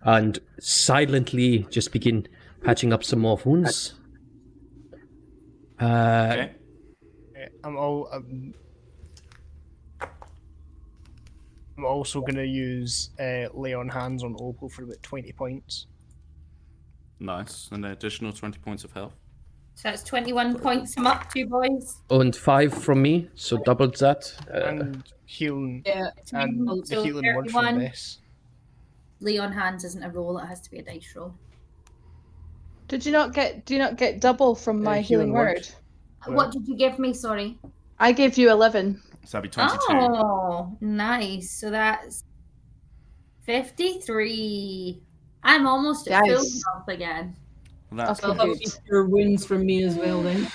and silently just begin patching up some more wounds. Okay. I'm also going to use lay on hands on Opal for about 20 points. Nice. An additional 20 points of health. So that's 21 points. I'm up to, boys. And 5 from me, so doubled that. And healing. Yeah. And the So healing word from 31. Bess. Lay on hands isn't a roll, it has to be a dice roll. Do you not get double from my healing word? What did you give me, sorry? I gave you 11. So that'd be 22. Oh, nice. So that's 53. I'm almost at full Nice. health again. That's Okay. good. Your wounds from me as well, then.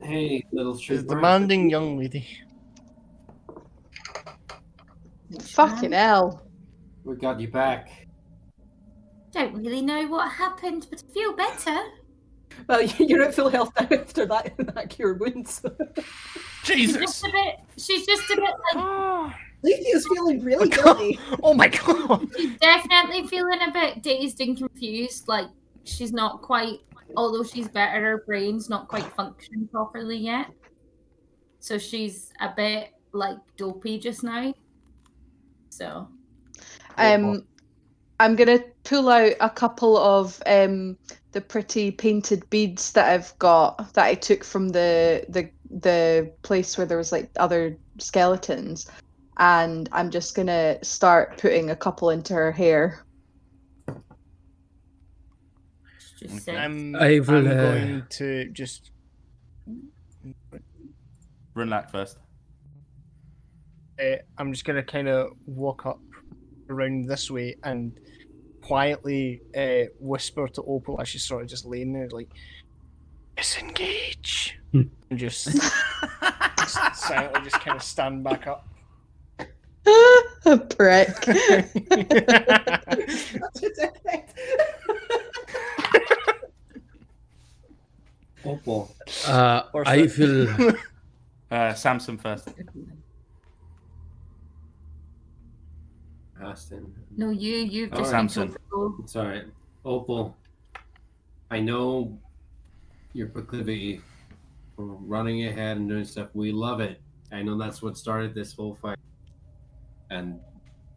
Hey, little She's trooper. demanding young lady. Fucking hell. We got you back. Don't really know what happened, but I feel better. Well, you're at full health now after that cure wounds. Jesus! She's just a bit like, Lethea's feeling really guilty. Oh my god! she's definitely feeling a bit dazed and confused. Like, she's not quite, although she's better, her brain's not quite functioning properly yet. So she's a bit, like, dopey just now. So. I'm gonna pull out a couple of the pretty painted beads that I've got that I took from the place where there was like other skeletons, and I'm just gonna start putting a couple into her hair. Just I'm I will, going to just. Runlack first. I'm just going to kind of walk up around this way and quietly whisper to Opal as she's sort of just laying there, like, disengage. And just silently just kind of stand back up. A prick. Opal. I will. Samson first. Aston. No, you've Oh, just Samson. It's alright. Opal, I know your proclivity for running ahead and doing stuff. We love it. I know that's what started this whole fight and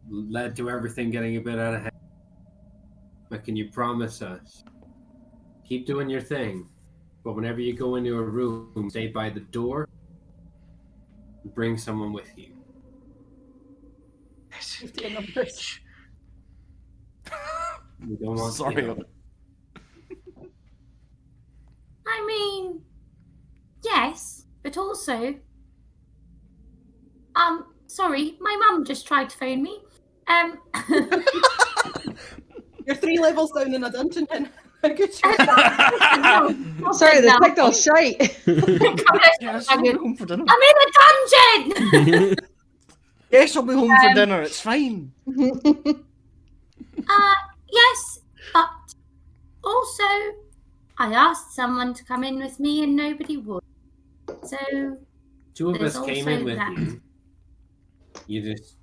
led to everything getting a bit out of hand. But can you promise us, keep doing your thing, but whenever you go into a room, stay by the door, bring someone with you. We don't want Sorry. to. I mean, yes, but also, sorry, my mum just tried to phone me. You're 3 levels down in a dungeon, then. Good job. Sorry, the signal's shite. Yes, I'll be home for dinner. I'm in a dungeon! Yes, I'll be home for dinner. It's fine. Yes, but also, I asked someone to come in with me and nobody would. So, 2 of there's us came also in with that. you. You just.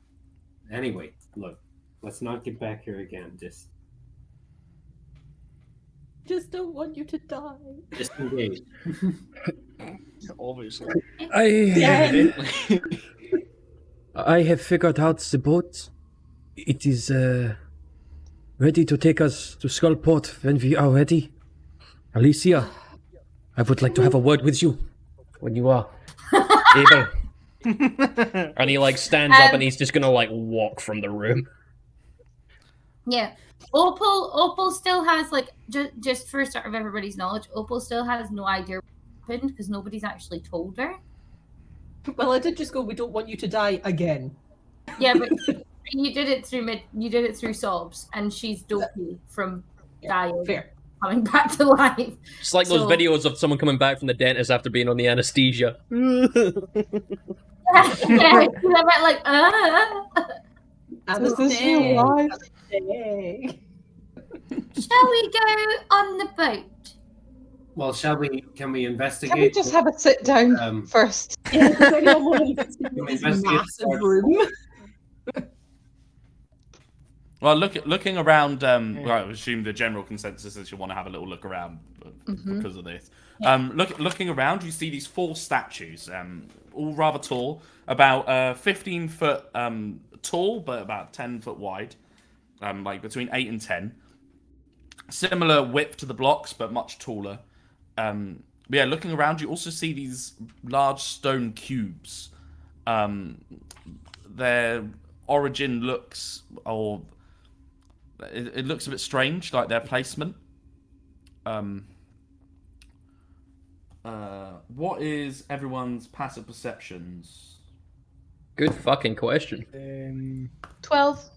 Anyway, look, let's not get back here again. Just don't want you to die. Just engage. Obviously. I have figured out the boat. It is ready to take us to Skullport when we are ready. Alithea, I would like to have a word with you when you are able. And he like stands up and he's just gonna like walk from the room. Yeah. Opal still has, like, just for sort of everybody's knowledge, Opal still has no idea what happened because nobody's actually told her. Well, I did just go, we don't want you to die again. Yeah, but you did it through sobs, and she's dopey from dying, Fair. coming back to life. It's like those videos of someone coming back from the dentist after being on the anesthesia. Yeah, she's a bit like, Is this real life? Shall we go on the boat? Well, can we investigate? Can we just have a sit down first? Yeah, because I don't want to Can we this investigate massive the room. Well, looking around, well, I assume the general consensus is you want to have a little look around because of this. Looking around, you see these 4 statues, all rather tall, about 15 foot tall, but about 10 foot wide, like between 8 and 10. Similar width to the blocks, but much taller. But yeah, looking around, you also see these large stone cubes. Their origin looks, or it looks a bit strange, like their placement. What is everyone's passive perceptions? Good fucking question. 12.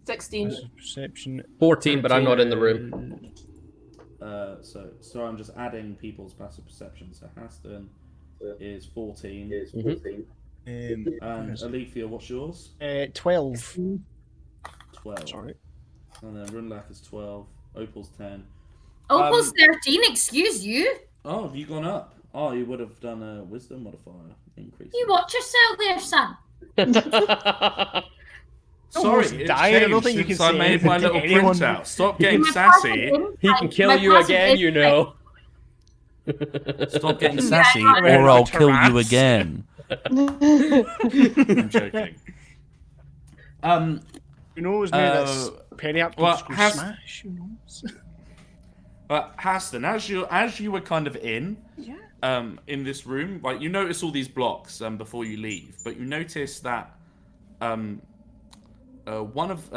16. Perception. 14, but I'm not in the room. So I'm just adding people's passive perception. So Haston is 14. And Alithea, what's yours? 12. 12. Sorry. And then Runlak is 12. Opal's 10. Opal's 13, excuse you. Oh, have you gone up? Oh, you would have done a wisdom modifier increase. You watch yourself there, son. Sorry, Almost it's died. I don't changed think you can since I say made my anything to little anyone. printout. Stop getting My sassy. passive insight- He can kill my you passive again, you insight- know. Stop getting Yeah, sassy, I know. or I'll kill you Tarats. again. I'm joking. Who knows? Maybe that's periaptus well, screw has- smash. Who knows? But Haston, as you were kind of in this room, like you notice all these blocks before you leave, but you notice that one of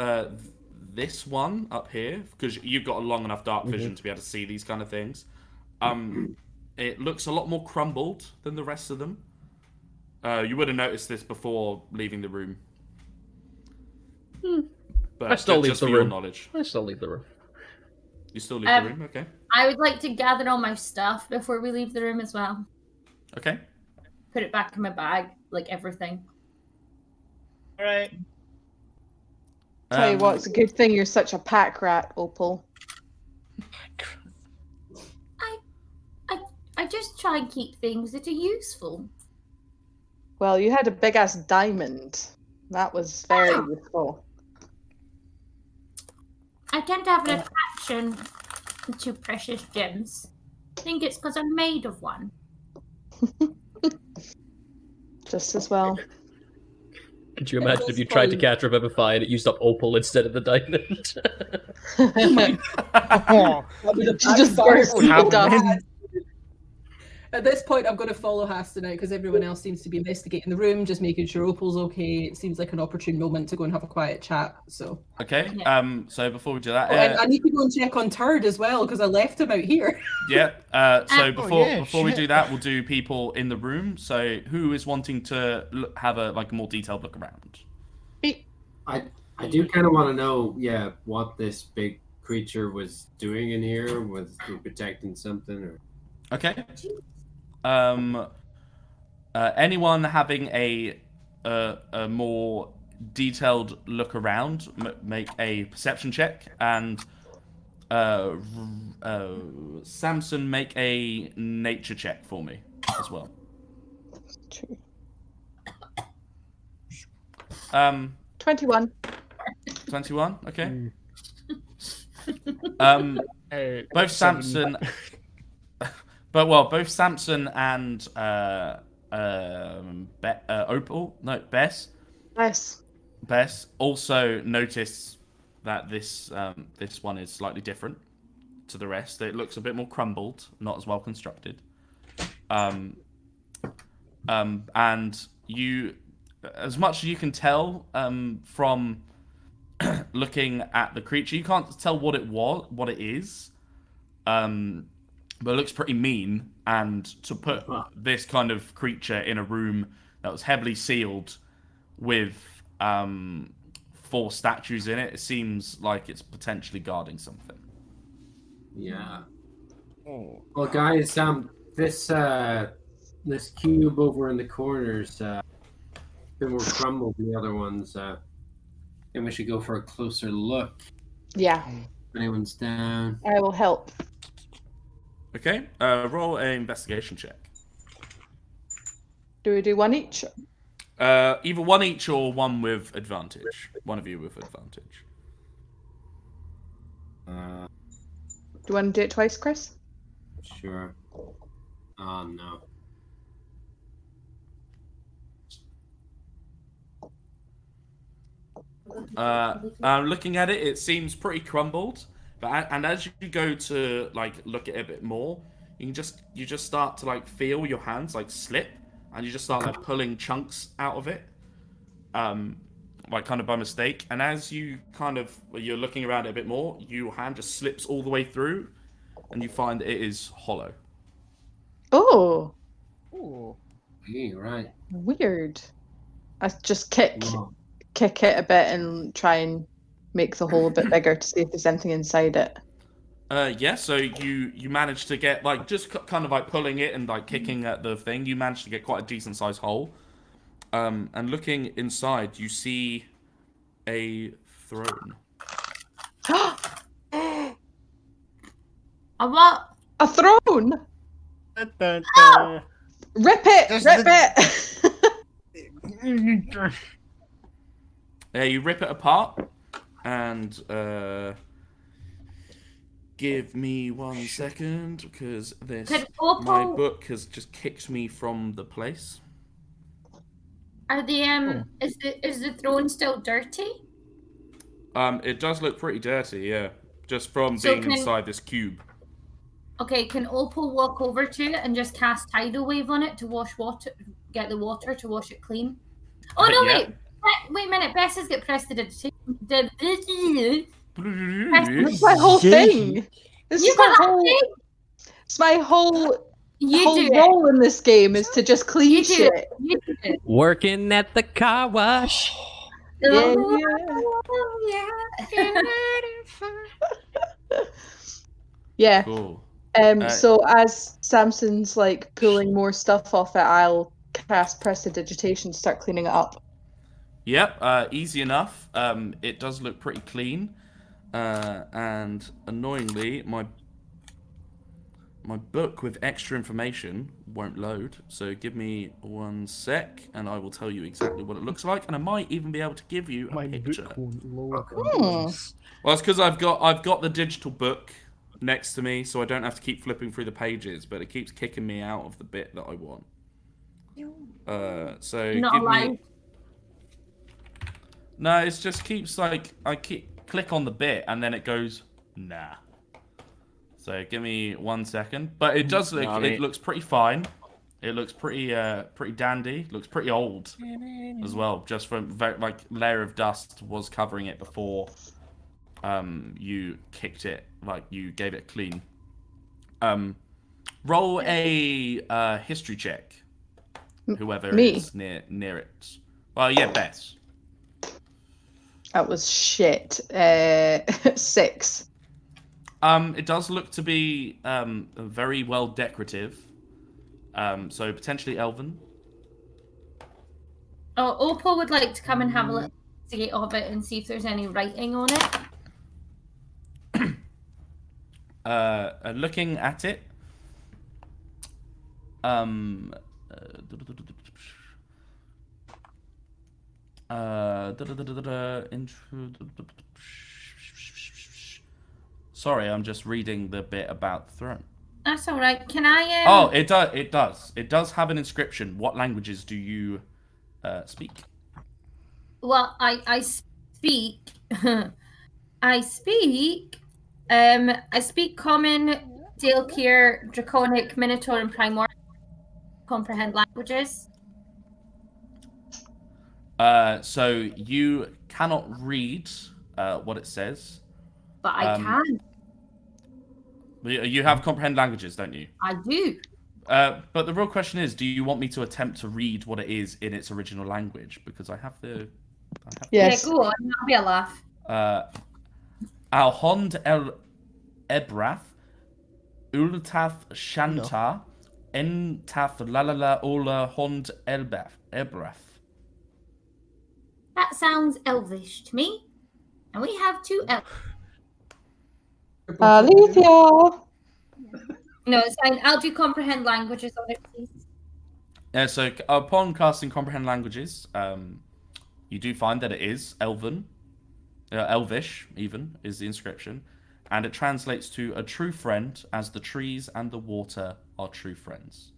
this one up here, because you've got a long enough dark vision to be able to see these kind of things, it looks a lot more crumbled than the rest of them. You would have noticed this before leaving the room. But I still leave just the for your room. knowledge. I still leave the room. You still leave the room? Okay. I would like to gather all my stuff before we leave the room as well. Okay. Put it back in my bag, like everything. All right. Tell you what, it's a good thing you're such a pack rat, Opal. I just try and keep things that are useful. Well, you had a big ass diamond. That was very useful. I tend to have an attraction to precious gems. I think it's because I'm made of one. Just as well. Could you imagine if you tried to catch Revivify and it used up Opal instead of the diamond? Oh, She just burst what happened dust. then? At this point, I'm going to follow Haston out because everyone else seems to be investigating the room, just making sure Opal's okay. It seems like an opportune moment to go and have a quiet chat. So, Okay. So before we do that, and I need to go and check on Turd as well because I left him out here. yeah. So yeah, before we shit. do that, we'll do people in the room. So who is wanting to have a more detailed look around? I do kind of want to know, what this big creature was doing in here. Was he protecting something, or? Okay. Anyone having a more detailed look around, make a perception check, and Samson, make a nature check for me as well. 21. 21. Okay. Both 7. Samson, both Samson and Opal, no, Bess also notice that this one is slightly different to the rest. It looks a bit more crumbled, not as well constructed. And you, as much as you can tell from looking at the creature, you can't tell what it is. But it looks pretty mean. And to put this kind of creature in a room that was heavily sealed with 4 statues in it, it seems like it's potentially guarding something. Yeah. Oh. Well, guys, this cube over in the corner's bit more crumbled than the other ones. Think we should go for a closer look. Yeah, If anyone's down. I will help. Okay, roll an investigation check. Do we do one each? Either one each or one with advantage. One of you with advantage. Do you want to do it twice, Chris? Sure. Oh, no. Looking at it, it seems pretty crumbled. And as you go to like look at it a bit more, you just start to like feel your hands like slip, and you just start like pulling chunks out of it, like kind of by mistake. And as you're looking around it a bit more, your hand just slips all the way through, and you find it is hollow. Oh, Ooh. Yeah, right. weird. I just kick Wow. it a bit and try and make the hole a bit bigger to see if there's anything inside it. Yeah, so you managed to get like just kind of like pulling it and like kicking at the thing. You managed to get quite a decent sized hole. And looking inside, you see a throne. A what? A throne! Da, da, da. Rip it! Just Rip the- it! You rip it apart, and give me 1 second because Could Opal- my book has just kicked me from the place. Are the is the throne still dirty? It does look pretty dirty, yeah, just from So being inside this cube. Okay, can Opal walk over to it and just cast Tidal Wave on it to get the water to wash it clean? Oh no, Yeah. wait a minute, Bess has got prestidigitation. That's my whole thing! This You is my got that whole... thing? It's my whole You do it. role in this game is to just clean You do shit. it. You do it. Working at the car wash. Yeah, Yeah. Cool. So as Samson's like pulling more stuff off it, I'll cast Prestidigitation to start cleaning it up. Yep, easy enough. It does look pretty clean, and annoyingly, my book with extra information won't load. So give me 1 sec, and I will tell you exactly what it looks like, and I might even be able to give you a My picture. book won't load. Hmm. Well, it's because I've got the digital book next to me, so I don't have to keep flipping through the pages, but it keeps kicking me out of the bit that I want. So Not give allowed. me. No, it just keeps like I click on the bit and then it goes nah. So give me 1 second, but it does look it looks pretty fine. It looks pretty dandy. Looks pretty old as well, just from like layer of dust was covering it before you kicked it, like you gave it clean. Roll a history check. Whoever Me? is near it. Well, yeah, Bess. That was shit. 6. It does look to be very well decorative. So potentially elven. Oh, Opal would like to come and have a look of it and see if there's any writing on it. Looking at it. Sorry, I'm just reading the bit about the throne. That's all right. Can I? Oh, it does. It does have an inscription. What languages do you speak? Well, I speak. I speak. I speak Common, Dalekir, Draconic, Minotaur, and Primordial. Comprehend languages. So you cannot read what it says. But I can. You have comprehend languages, don't you? I do. But the real question is, do you want me to attempt to read what it is in its original language? Because I have the... Yes. Yeah, go on. That'll be a laugh. Alhond el Ebrath, Ultath Shanta, Entath Lalala Ola Hond Ebrath. That sounds elvish to me. And we have 2 elves. Alithea! No, it's fine. I'll do comprehend languages on it, please. Yeah, so upon casting comprehend languages, you do find that it is Elven, Elvish even, is the inscription. And it translates to a true friend, as the trees and the water are true friends.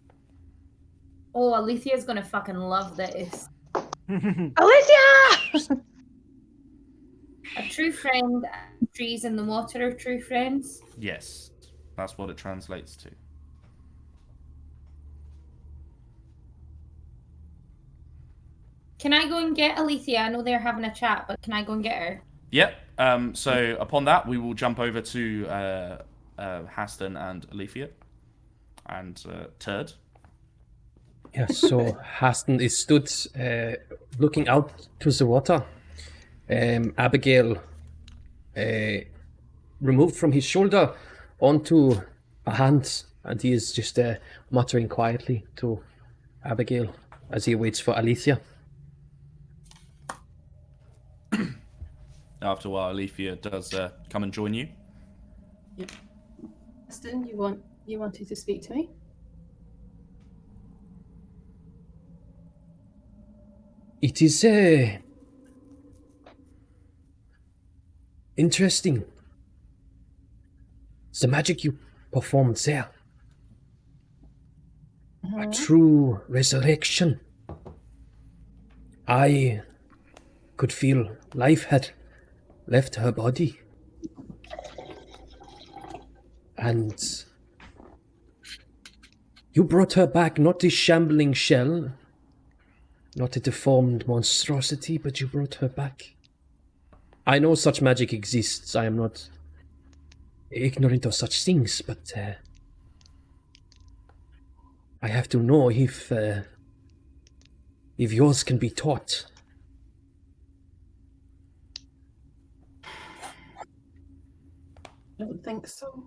Oh, Alethea's gonna fucking love this. Alithea! A true friend, trees and the water are true friends. Yes, that's what it translates to. Can I go and get Alithea? I know they're having a chat, but can I go and get her? Yep. So upon that, we will jump over to Haston and Alithea and Turd. Yes, so Haston is stood looking out to the water. Abigail removed from his shoulder onto a hand, and he is just muttering quietly to Abigail as he waits for Alithea. After a while, Alithea does come and join you. Yep. Aston, you wanted to speak to me? It is interesting. The magic you performed there. A true resurrection. I could feel life had left her body. And you brought her back, not a shambling shell, not a deformed monstrosity, but you brought her back. I know such magic exists. I am not ignorant of such things, but I have to know if yours can be taught. I don't think so.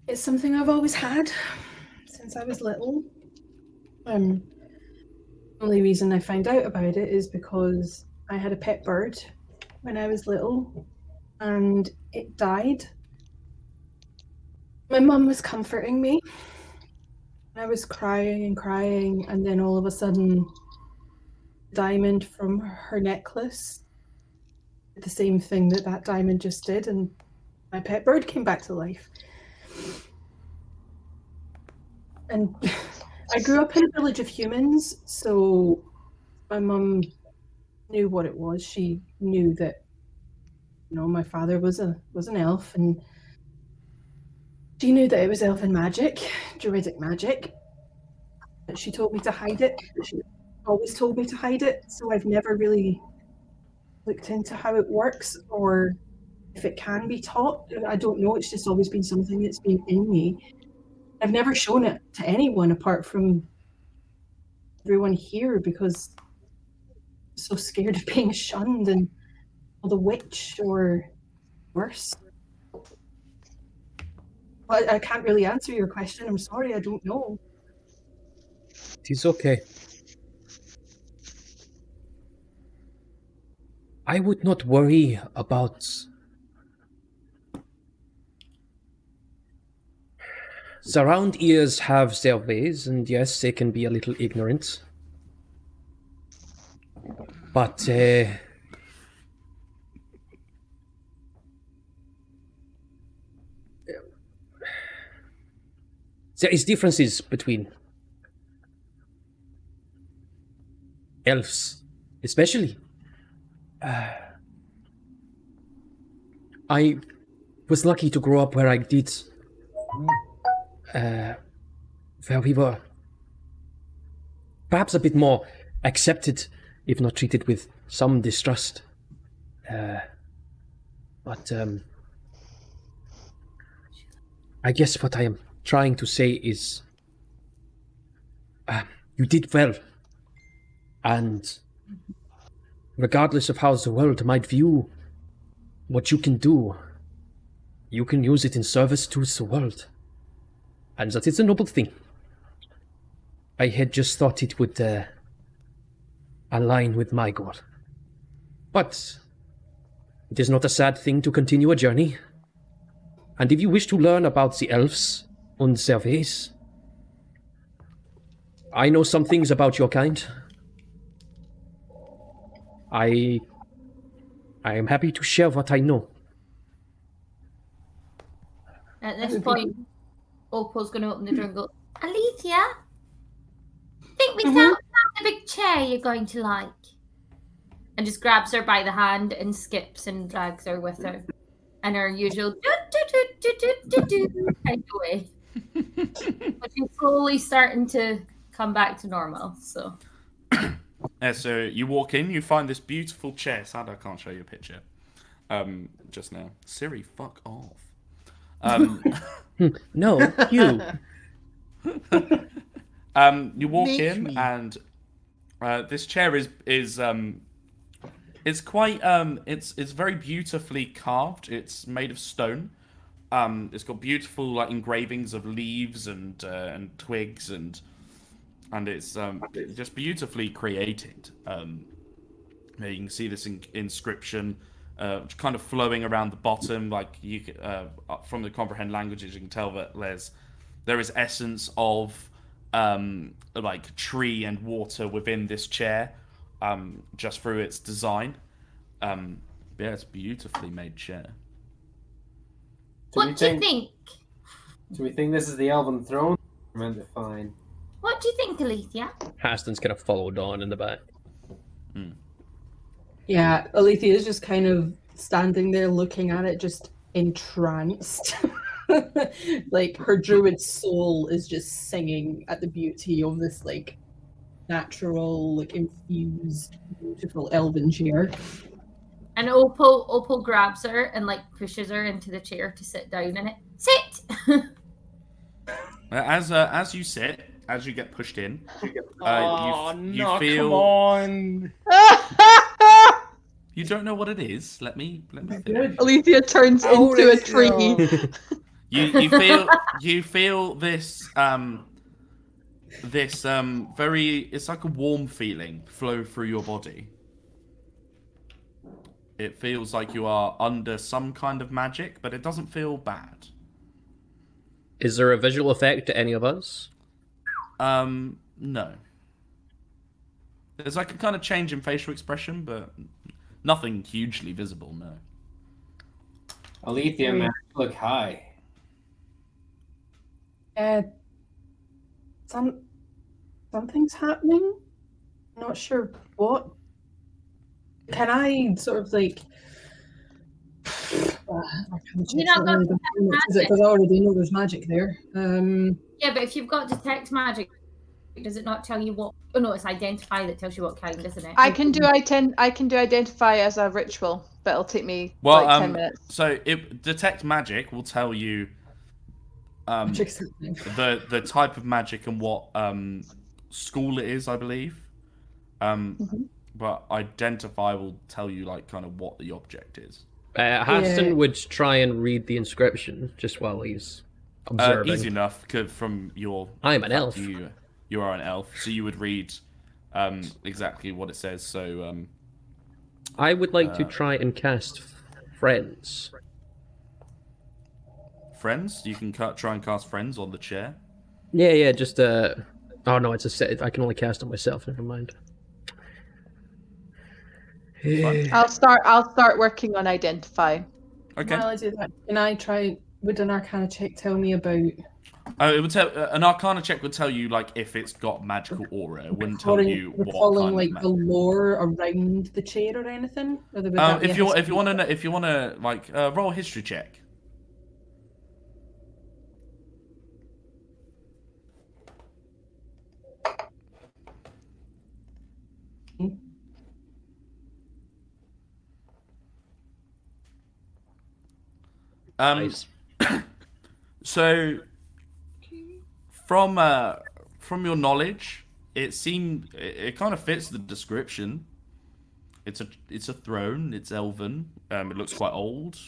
It's something I've always had since I was little. The only reason I found out about it is because I had a pet bird when I was little and it died. My mum was comforting me. I was crying and crying, and then all of a sudden, diamond from her necklace did the same thing that diamond just did, and my pet bird came back to life. And I grew up in a village of humans, so my mum knew what it was. She knew that, you know, my father was an elf, and she knew that it was elfin magic, druidic magic. But she told me to hide it. She always told me to hide it, so I've never really looked into how it works or if it can be taught. I don't know. It's just always been something that's been in me. I've never shown it to anyone apart from everyone here because I'm so scared of being shunned and called a witch or worse. I can't really answer your question. I'm sorry, I don't know. It is okay. I would not worry about the round ears have their ways, and yes, they can be a little ignorant. But there is differences between elves, especially. I was lucky to grow up where I did, where we were perhaps a bit more accepted, if not treated with some distrust. But I guess what I am trying to say is you did well. And regardless of how the world might view what you can do, you can use it in service to the world. And that is a noble thing. I had just thought it would align with my goal. But it is not a sad thing to continue a journey. And if you wish to learn about the elves and their ways, I know some things about your kind. I am happy to share what I know. At this point, Opal's going to open the door and go, Alithea, think we found the big chair you're going to like. And just grabs her by the hand and skips and drags her with her. And her usual do-do-do-do-do-do kind of way. But she's slowly starting to come back to normal, so. So you walk in, you find this beautiful chair. Sad I can't show you a picture just now. Siri, fuck off. No, you. You walk in, and this chair is it's quite it's very beautifully carved. It's made of stone. It's got beautiful like engravings of leaves and twigs and it's just beautifully created. You can see this inscription kind of flowing around the bottom. Like you from the comprehend languages, you can tell that there is essence of like tree and water within this chair, just through its design. Yeah, it's a beautifully made chair. What do you think? Do we think this is the Elven throne? We're meant to find. What do you think, Alithea? Haston's kind of followed on in the back. Yeah, Alithea is just kind of standing there looking at it, just entranced. Like her druid soul is just singing at the beauty of this like natural, like infused, beautiful elven chair. And Opal grabs her and like pushes her into the chair to sit down in it. Sit. As you sit, as you get pushed in, you feel. Come on. You don't know what it is. Let me think. Alethea turns into a tree. You feel this very, it's like a warm feeling flow through your body. It feels like you are under some kind of magic, but it doesn't feel bad. Is there a visual effect to any of us? No. There's like a kind of change in facial expression, but nothing hugely visible, no. Alethea, man, look high. Something's happening. Not sure what. Can I sort of like? You're not going to because I already know there's magic there. Yeah, but if you've got detect magic, does it not tell you what? Oh no, it's identify that tells you what kind, isn't it? I can do identify as a ritual, but it'll take me like 10 minutes. So detect magic will tell you the type of magic and what school it is, I believe. But identify will tell you like kind of what the object is. Haston would try and read the inscription just while he's observing. Easy enough, from your. I'm an elf. You are an elf, so you would read exactly what it says. So I would like to try and cast friends. Friends? You can try and cast friends on the chair. Yeah. Just oh no, it's a set. I can only cast it myself. Never mind. I'll start working on identify. Okay. While I do that, can I try? Would an Arcana check tell me about? It would tell an Arcana check would tell you like if it's got magical aura. It wouldn't tell you what kind like of the lore around the chair or anything. Or if you want to like roll a history check. Nice. So, from your knowledge, it kind of fits the description. It's a throne. It's elven. It looks quite old,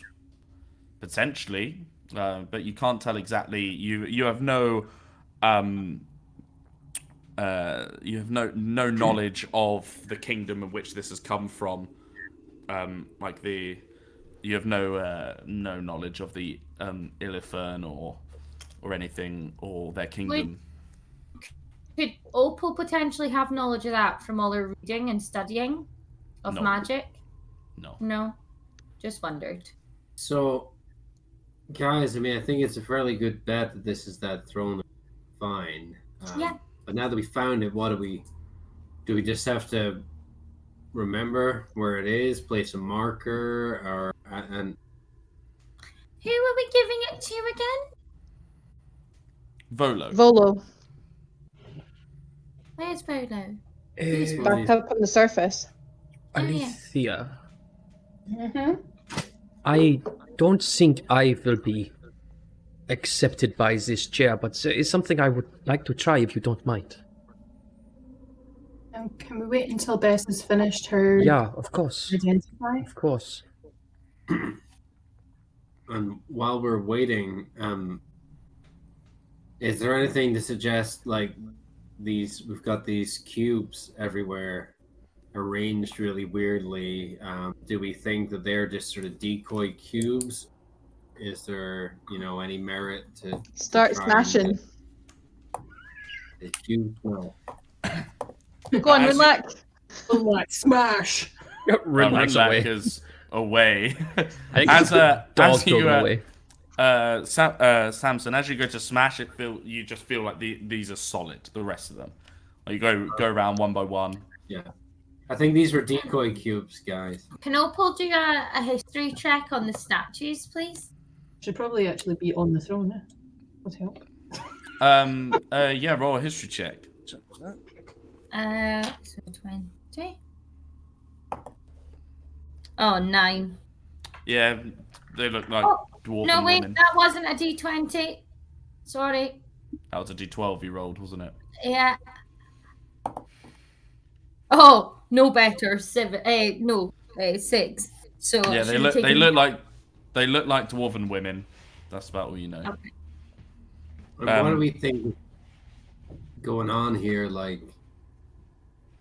potentially, but you can't tell exactly. You have no no knowledge of the kingdom in which this has come from. You have no knowledge of the Ilifern or anything or their kingdom. Could Opal potentially have knowledge of that from all her reading and studying of No. magic? No. No, just wondered. So, guys, I mean, I think it's a fairly good bet that this is that throne that we find. Yeah. But now that we found it, what do we just have to remember where it is, place a marker, and Who are we giving it to again? Volo. Where's Volo? Back up on the surface. Alithea, Mm-hmm. I don't think I will be accepted by this chair, but it's something I would like to try if you don't mind. Can we wait until Bess has finished her Yeah, of course. identify? Of course. And while we're waiting, is there anything to suggest like we've got these cubes everywhere arranged really weirdly? Do we think that they're just sort of decoy cubes? Is there, any merit to Start try and smashing. get the cube? No. Go on, As you- Rinlac. Smash! Rinlax away. Is away. I think as dog as you away. Samson, as you go to smash it, you just feel like these are solid. The rest of them, like you go around one by one. Yeah. I think these were decoy cubes, guys. Can Opal do a history check on the statues, please? Should probably actually be on the throne. Would help. Yeah, roll a history check. So 20. Oh, 9. Yeah, they look like dwarven No, wait, women. that wasn't a D20. Sorry. That was a D12 you rolled, wasn't it? Yeah. Oh, no better. 7. No, 6. So Yeah, I they should've look taken- they look like dwarven women. That's about all you know. Okay. And what do we think is going on here? Like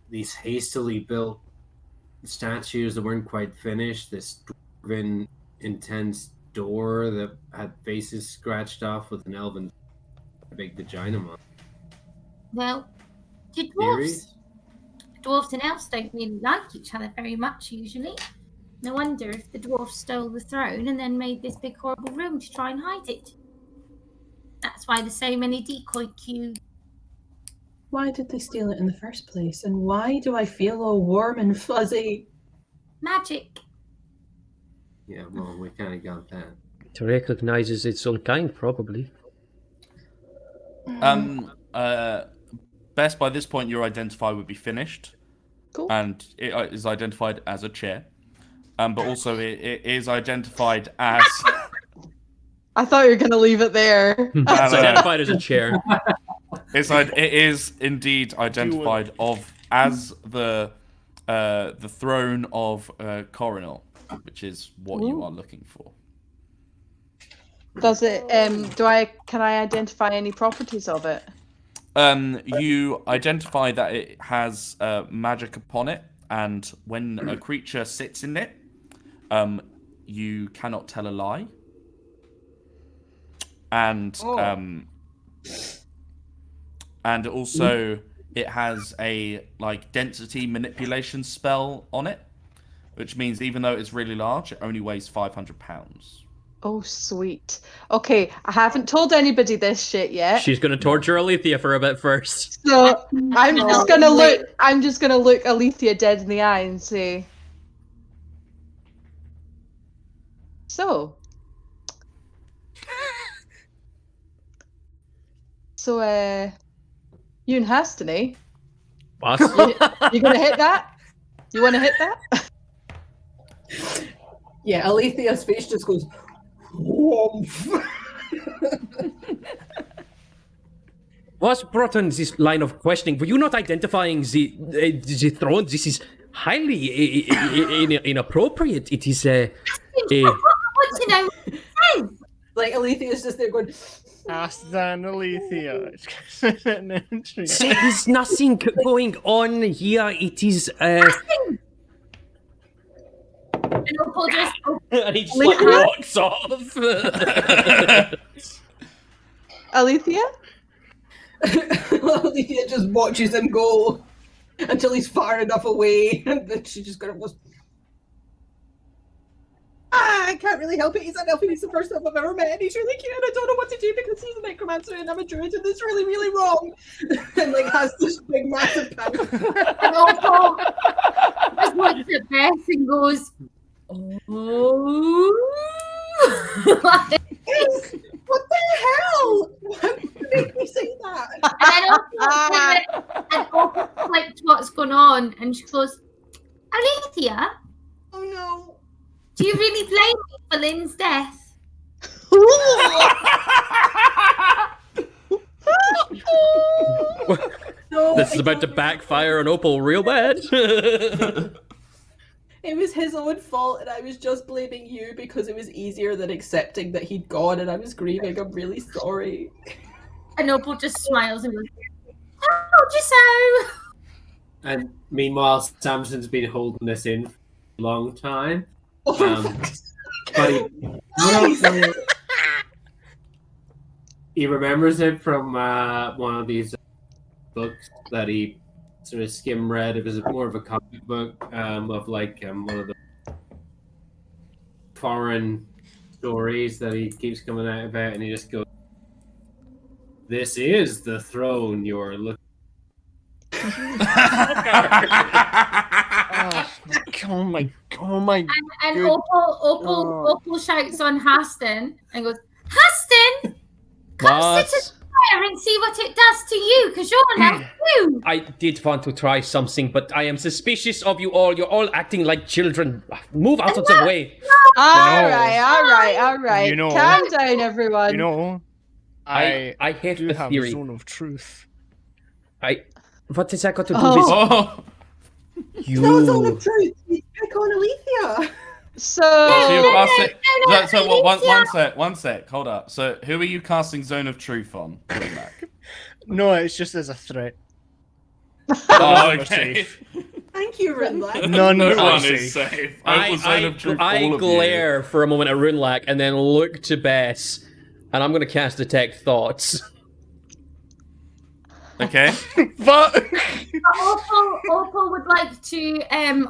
these hastily built statues that weren't quite finished. This dwarven, intense door that had faces scratched off with an elven big vagina on. Well, the Theories? dwarves and elves don't really like each other very much usually. No wonder if the dwarf stole the throne and then made this big horrible room to try and hide it. That's why there's so many decoy cubes. Why did they steal it in the first place? And why do I feel all warm and fuzzy? Magic. Yeah, well, we kind of got that. It recognizes its own kind, probably. Best by this point your identify would be finished. Cool. And it is identified as a chair. But also it is identified as I thought you were going to leave it there. It's identified as a chair. it is indeed identified as the throne of Coronal, which is what you are looking for. Does it, can I identify any properties of it? You identify that it has magic upon it, and when a creature sits in it, you cannot tell a lie. And and also it has a density manipulation spell on it, which means even though it's really large, it only weighs 500 pounds. Oh, sweet. Okay, I haven't told anybody this shit yet. She's going to torture Alithea for a bit first. So I'm just gonna look. I'm just gonna look Alithea dead in the eye and say, "So, you and Haston, eh? What? You gonna hit that? You want to hit that?" Yeah, Alethea's face just goes. What's brought on this line of questioning? Were you not identifying the throne? This is highly inappropriate. It is I want to know. Like Alethea's just there going. Ask than Alithea. There is nothing going on here. It is. And Opal just. And he just like walks off. Alithea? Alethea just watches him go until he's far enough away, and then she just kind of goes. I can't really help it. He's an elf and he's the first elf I've ever met. And he's really cute. I don't know what to do because he's a necromancer and I'm a druid and it's really, really wrong. And like has this big massive power. And Opal just looks at Beth and goes, "Oh." What the hell? Why would you make me say that? And Opal like what's going on and she goes, "Alithea, Oh no. do you really blame me for Lynn's death?" No, This is about to backfire on Opal real bad. It was his own fault, and I was just blaming you because it was easier than accepting that he'd gone, and I was grieving. I'm really sorry. And Opal just smiles and goes, "I told you so." And meanwhile, Samson's been holding this in for a long time. Oh, But he remembers it from one of these books that he sort of skim read. It was more of a comic book of like one of the foreign stories that he keeps coming out about, and he just goes, "This is the throne you're looking." Oh my And Opal shouts on Haston and goes, "Haston, come sit in the chair and see what it does to you, because you're now too." I did want to try something, but I am suspicious of you all. You're all acting like children. Move out of the way. All right. You know- Calm down, everyone. You know, I have do a have theory. a zone of truth. What has that got to do Oh, with you? No zone of truth. He's pick on Alethea. So, so you're casting. no, So Alithea. one sec. Hold up. So who are you casting Zone of Truth on? No, it's just as a threat. Oh, We're okay. safe. Thank you, Rinlac. None No are one safe. is safe. I will Zone of Truth I all of you. glare for a moment at Runelac and then look to Bess, and I'm going to cast Detect Thoughts. Okay. But Opal would like to,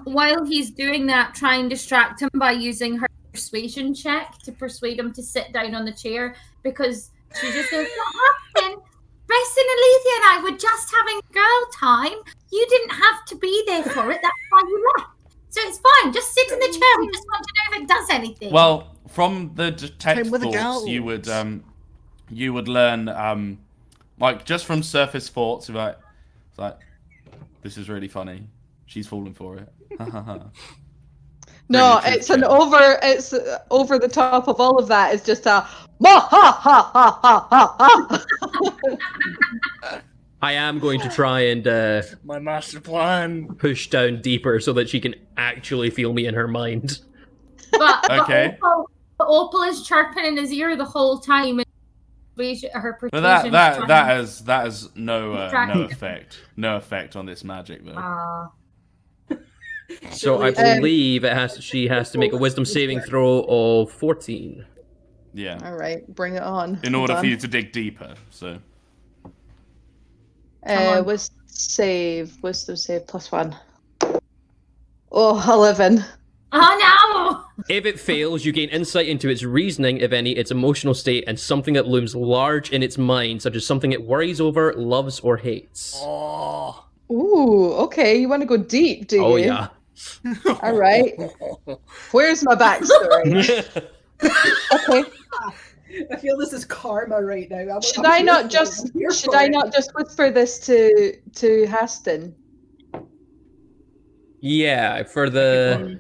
while he's doing that, try and distract him by using her persuasion check to persuade him to sit down on the chair, because she just goes, "What happened? Bess and Alethea and I were just having girl time. You didn't have to be there for it. That's why you left. So it's fine. Just sit in the chair. We just want to know if it does anything." Well, from the Detect Time with the Thoughts, you would learn, like just from surface thoughts, it's like, this is really funny. She's falling for it. no, Really it's truth, it's over the top of all of that. It's just a ha ha ha ha ha ha. I am going to try and my master plan. push down deeper so that she can actually feel me in her mind. But Okay. Opal is chirping in his ear the whole time. And her But persuasion that has no Distract- no effect on this magic though. So I believe she has to make a wisdom saving throw of 14. Yeah. All right, bring it on. In Hold order for on. you to dig deeper. So Wisdom save +1. Oh, 11. Oh no! If it fails, you gain insight into its reasoning, if any, its emotional state, and something that looms large in its mind, such as something it worries over, loves, or hates. Oh. Ooh, okay. You want to go deep, do you? Oh, yeah. All right. Where's my backstory? Okay. I feel this is karma right now. Should I not just whisper this to Haston? Yeah, for the...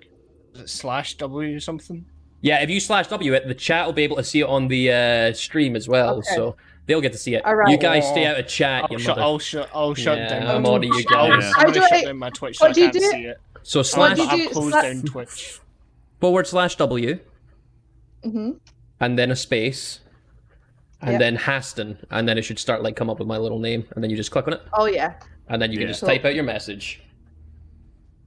Is it /W something? Yeah, if you /W it, the chat will be able to see it on the stream as well, Okay. so they'll get to see it. All right. You guys stay out of chat, you mother. I'll shut Yeah, down. I'm on to you I'll guys. How do shut I- down my Twitch so I what do you can't do? see it. So What do I've you do? closed down Twitch. /W, Mm-hmm. and then a space, and Yep. then Haston, and then it should start like come up with my little name, and then you just click on it, Oh yeah. and then you can Yeah. just Cool. type out your message.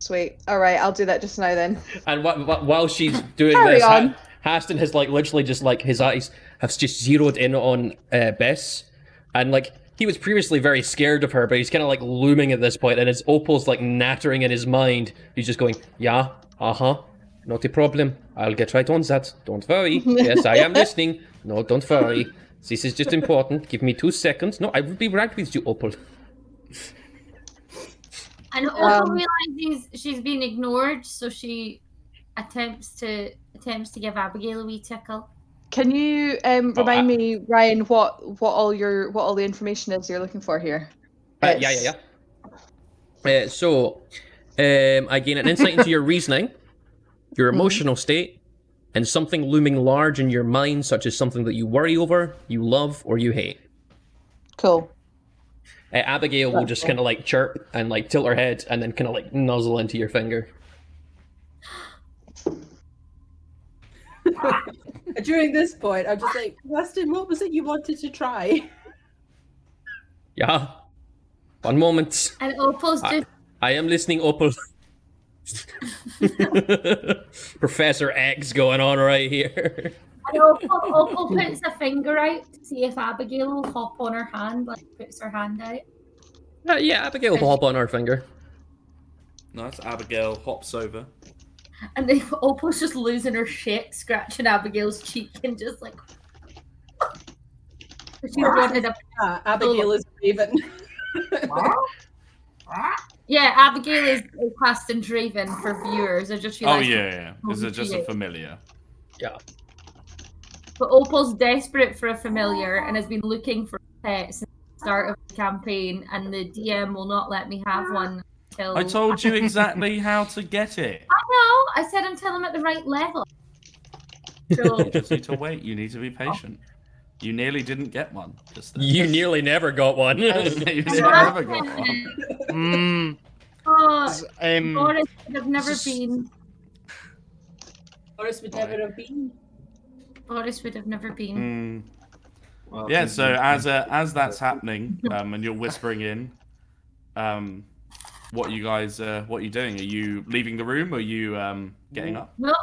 Sweet. All right, I'll do that just now then. And while she's doing Carry this, on. Haston has like literally just like his eyes have just zeroed in on Bess, and like he was previously very scared of her, but he's kind of like looming at this point, and as Opal's like nattering in his mind, he's just going, "Yeah, not a problem. I'll get right on that. Don't worry. Yes, I am listening. No, don't worry. This is just important. Give me 2 seconds. No, I will be right with you, Opal." And Opal realizes she's been ignored, so she attempts to give Abigail a wee tickle. Can you remind me, Ryan, what all the information is you're looking for here? Yeah. So, I gain an insight into your reasoning, your emotional state, and something looming large in your mind, such as something that you worry over, you love, or you hate. Cool. Abigail will just kind of like chirp and like tilt her head and then kind of like nuzzle into your finger. During this point, I'm just like, Weston, what was it you wanted to try? Yeah. One moment. And Opal's just I am listening, Opal. Professor X going on right here. and Opal puts a finger out to see if Abigail will hop on her hand, like puts her hand out. Yeah, Abigail will hop on her finger. Nice. Abigail hops over. And then Opal's just losing her shit, scratching Abigail's cheek and just like. She wanted a. Abigail is raven. Yeah, Abigail is Haston Draven for viewers. I just Oh realized. yeah. Is it just a familiar? Yeah. But Opal's desperate for a familiar and has been looking for a pet since the start of the campaign, and the DM will not let me have one until. I told you exactly how to get it. I know. I said until I'm at the right level. So You just need to wait. You need to be patient. You nearly didn't get one. Just then. You nearly never got one. You nearly never got one. Boris Um, would have never been. Boris would never have been. Boris would have never been. Well, Yeah. So as that's happening, and you're whispering in, what are you guys? What are you doing? Are you leaving the room? Or are you getting up? No,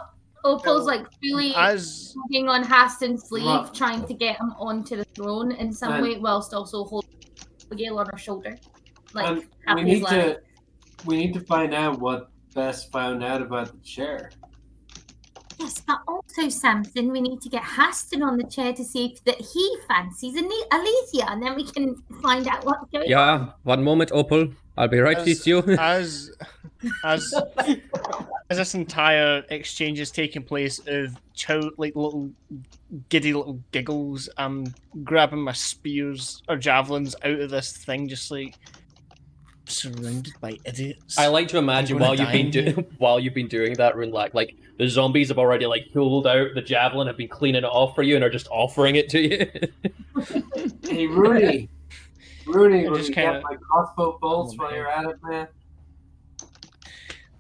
Opal's like fully as tugging on Haston's sleeve, Right. trying to get him onto the throne in some And- way, whilst also holding Abigail on her shoulder. Like And happy we as need Larry. we need to find out what Bess found out about the chair. Yes, but also, Samson, we need to get Haston on the chair to see if that he fancies Alithea, and then we can find out what's going on. Yeah, one moment, Opal. I'll be right with you. as this entire exchange is taking place of like little giddy little giggles, I'm grabbing my spears or javelins out of this thing, just like surrounded by idiots. I like to imagine I'm gonna while you've been doing that, Runlack, like the zombies have already like pulled out the javelin, have been cleaning it off for you, and are just offering it to you. Hey, Rooney. Rooney, I will just you kinda- get my crossbow bolts Oh, while man. you're at it, man?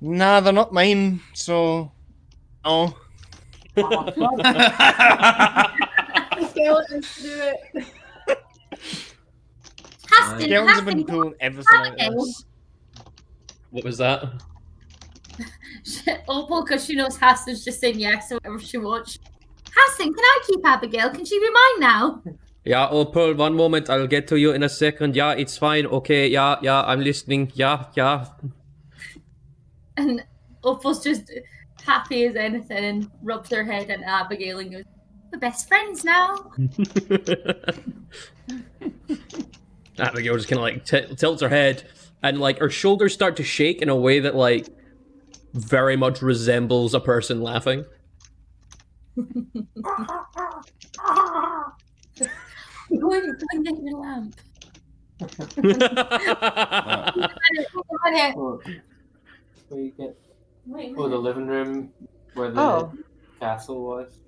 Nah, they're not mine, so oh. Skeletons do it. Haston, Skeletons have been Haston, pulling everything out of this. What was that? Opal, because she knows Haston's just saying yes to whatever she wants. Haston, can I keep Abigail? Can she be mine now? Yeah, Opal, one moment. I'll get to you in a second. Yeah, it's fine. Okay, yeah, I'm listening. Yeah. And Opal's just happy as anything and rubs her head into Abigail and goes, "We're best friends now." Abigail just kind of like tilts her head, and like her shoulders start to shake in a way that like very much resembles a person laughing. Go and get your lamp. Where you get Wait a the minute. living room where the Oh. castle was?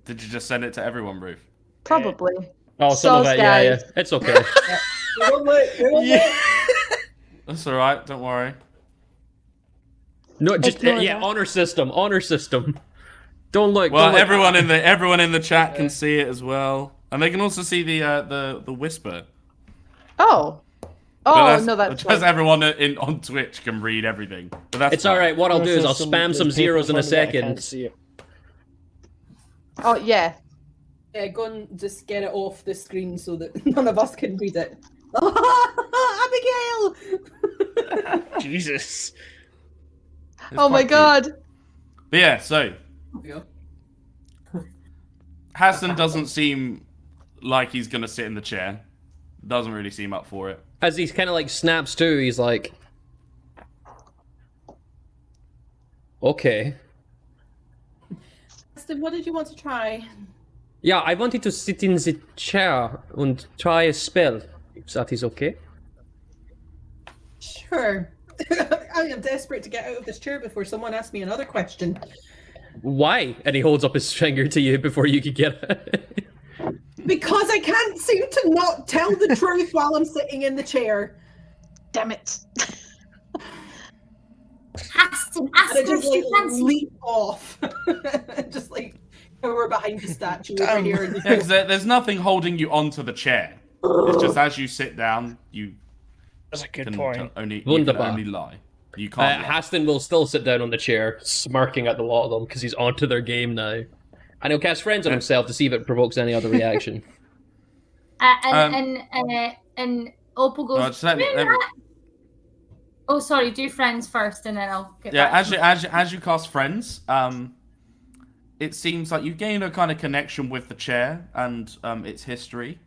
Did you just send it to everyone, Ruth? Probably. Oh, some of Soz, it, yeah. guys. It's okay. That's all right. Don't worry. No, just Ignore yeah, that. honor system. Don't look. Well, don't look. everyone in the chat can see it as well, and they can also see the whisper. Oh. But Oh, no, that's because fine. everyone on Twitch can read everything. But that's It's fine. all right. What I'll do is There's I'll spam some zeros in a paper front of it, I can't second. see it. Oh, yeah. Yeah, go and just get it off the screen so that none of us can read it. Abigail! Jesus. It's Oh my quite cute. god. But yeah, so Yeah. Hassan doesn't seem like he's gonna sit in the chair. Doesn't really seem up for it. As he kind of like snaps to, he's like, "Okay, What did you want to try? yeah, I wanted to sit in the chair and try a spell. If that is okay." Sure. I am desperate to get out of this chair before someone asks me another question. Why? And he holds up his finger to you before you could get it. Because I can't seem to not tell the truth while I'm sitting in the chair. Damn it. Aston, And I Aston, just like fancy. leap off. Just like we're behind the statue over here. And Yeah, because there's nothing holding you onto the chair. It's just as you sit down, you That's a good can point. only you can Wunderbar. only lie. You can't. lie. Haston will still sit down on the chair, smirking at the lot of them because he's onto their game now. And he'll cast friends on himself to see if it provokes any other reaction. And Opal goes. No, just let me- "Bring let me- that." Oh, sorry. Do friends first, and then I'll get Yeah, back. as you cast friends, it seems like you gain a kind of connection with the chair and its history,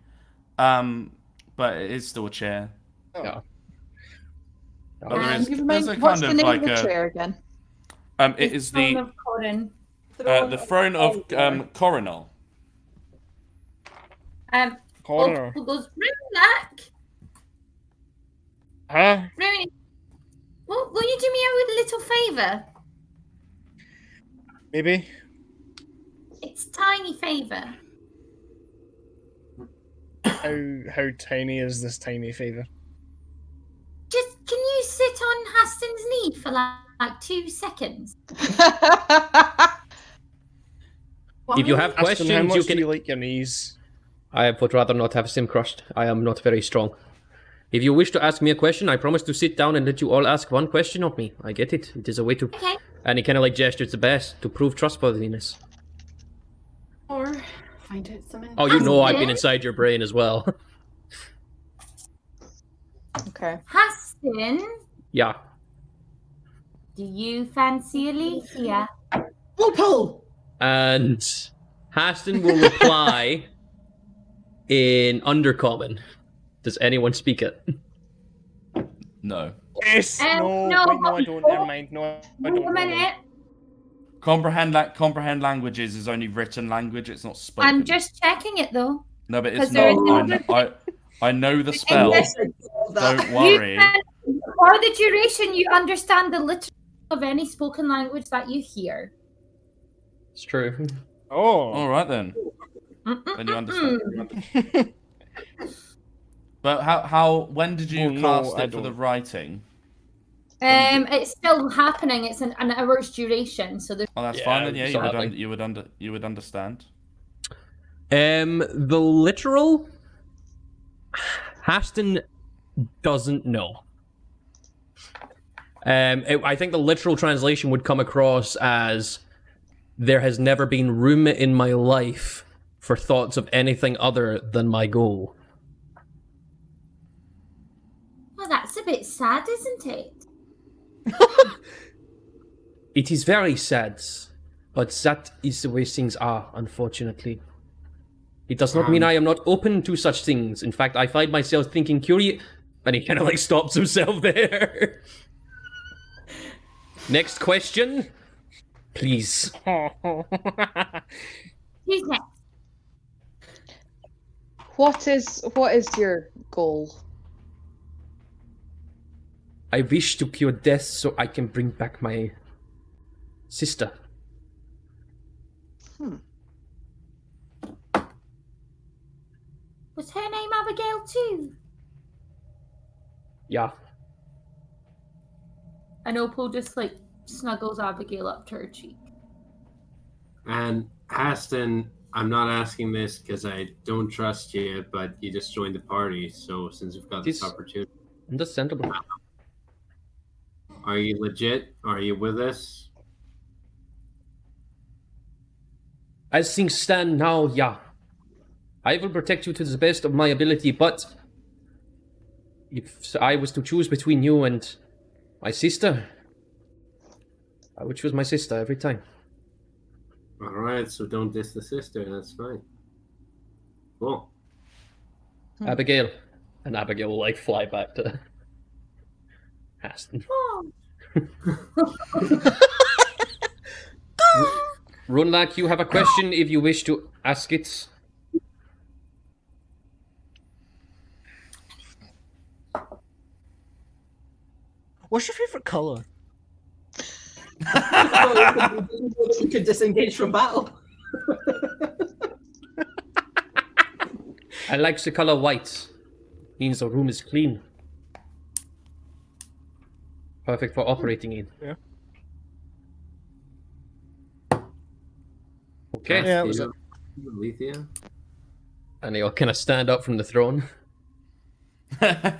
but it is still a chair. Yeah. But there is, You there's remind, a what's kind the of name like of the a chair again? it is Throne the of Coronal. Throne of Coronal. Corner. Opal goes. Bring that. Huh? Rooney, will you do me a little favour? Maybe? It's a tiny favour. How tiny is this tiny favour? Just can you sit on Haston's knee for like 2 seconds? If you have Aston, how questions, much you do can. you like your knees? I would rather not have him crushed. I am not very strong. If you wish to ask me a question, I promise to sit down and let you all ask one question of me. I get it. It is a way to... Okay. And he kind of like gestures the best to prove trustworthiness. Or find out some. Oh, you know I've Okay. been inside your brain as well. Okay. Haston, Yeah. do you fancy Alithea? Opal! And Haston will reply in Undercommon. Does anyone speak it? No. Yes! No, No, wait, no, I don't. Never mind. No, I Wait don't. a minute. Comprehend languages is only written language. It's not spoken. I'm just checking it though. No, but it's 'cause there not. is I know the spell. Yes. Don't worry. For the duration, you understand the literature of any spoken language that you hear. It's true. Oh. All right then. Then you understand. But how? When did you Oh, no, cast I it for the don't. writing? It's still happening. It's an hour's duration, so there's Oh, that's Yeah, fine. Then yeah, it's you would, happening. you would understand. The literal... Haston doesn't know. I think the literal translation would come across as there has never been room in my life for thoughts of anything other than my goal. well, that's a bit sad, isn't it? It is very sad, but that is the way things are, unfortunately. It does not mean I am not open to such things. In fact, I find myself thinking curious... And he kind of like stops himself there. Next question. Please. Who's next? What is your goal? I wish to cure death so I can bring back my sister. Was her name Abigail too? Yeah. And Opal just like snuggles Abigail up to her cheek. And Aston, I'm not asking this because I don't trust you, but you just joined the party. So since we've got this opportunity, Understandable. are you legit? Are you with us? As things stand now, yeah. I will protect you to the best of my ability, but if I was to choose between you and my sister, I would choose my sister every time. All right, so don't diss the sister. That's fine. Cool. Abigail. And Abigail will, like, fly back to Aston. Oh. Runlak, you have a question if you wish to ask it. What's your favorite color? You could disengage from battle. I like the color white. Means the room is clean. Perfect for operating in. Yeah. Okay. Yeah, that was it. Alithea? And they all kind of stand up from the throne. Sorry,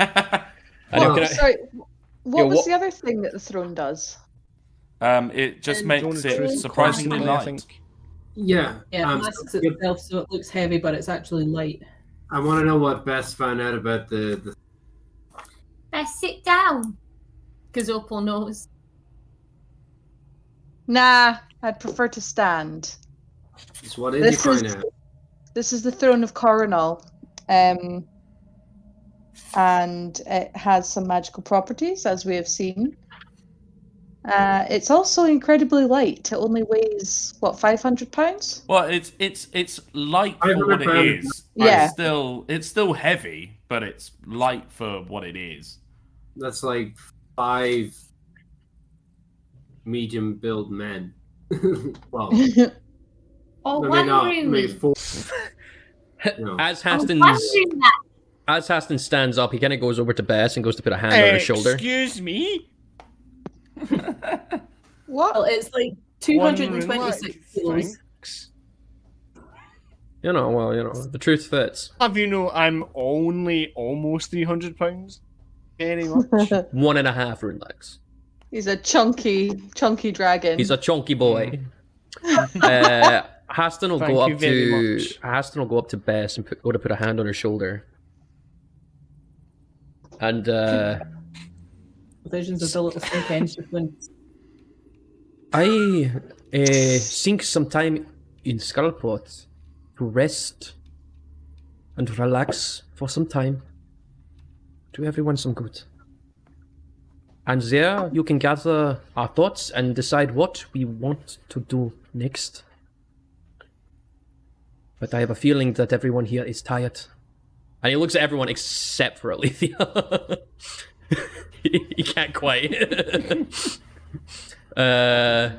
what was what- the other thing that the throne does? It just And makes Zone of it truth surprisingly constantly, I light. think. Yeah. Yeah, um, masks itself so it looks heavy, but it's actually light. I want to know what Bess found out about the Best sit down. Because Opal knows. Nah, I'd prefer to stand. So what did This you find is- out? This is the Throne of Coronal. And it has some magical properties, as we have seen. It's also incredibly light. It only weighs, what, 500 pounds? Well, it's light for 500 what it pounds. is. Yeah. It's still heavy, but it's light for what it is. That's like 5 medium-built men. Well, Oh, maybe one not. room. Maybe 4. No. As Oh, Haston one room that. as Haston stands up, he kind of goes over to Bess and goes to put a hand on her shoulder. Excuse me? What? Well, it's like 226 kilos. Thanks. You know, the truth fits. Have you know I'm only almost 300 pounds? Very much. 1.5 rune legs. He's a chunky dragon. He's a chunky boy. Haston will Thank go you up very to much. Haston will go up to Bess and go to put a hand on her shoulder. And Visions of the little snake engine. I think some time in Skullport to rest and relax for some time. Do everyone some good. And there you can gather our thoughts and decide what we want to do next. But I have a feeling that everyone here is tired. And he looks at everyone except for Alithea. He can't quite. So,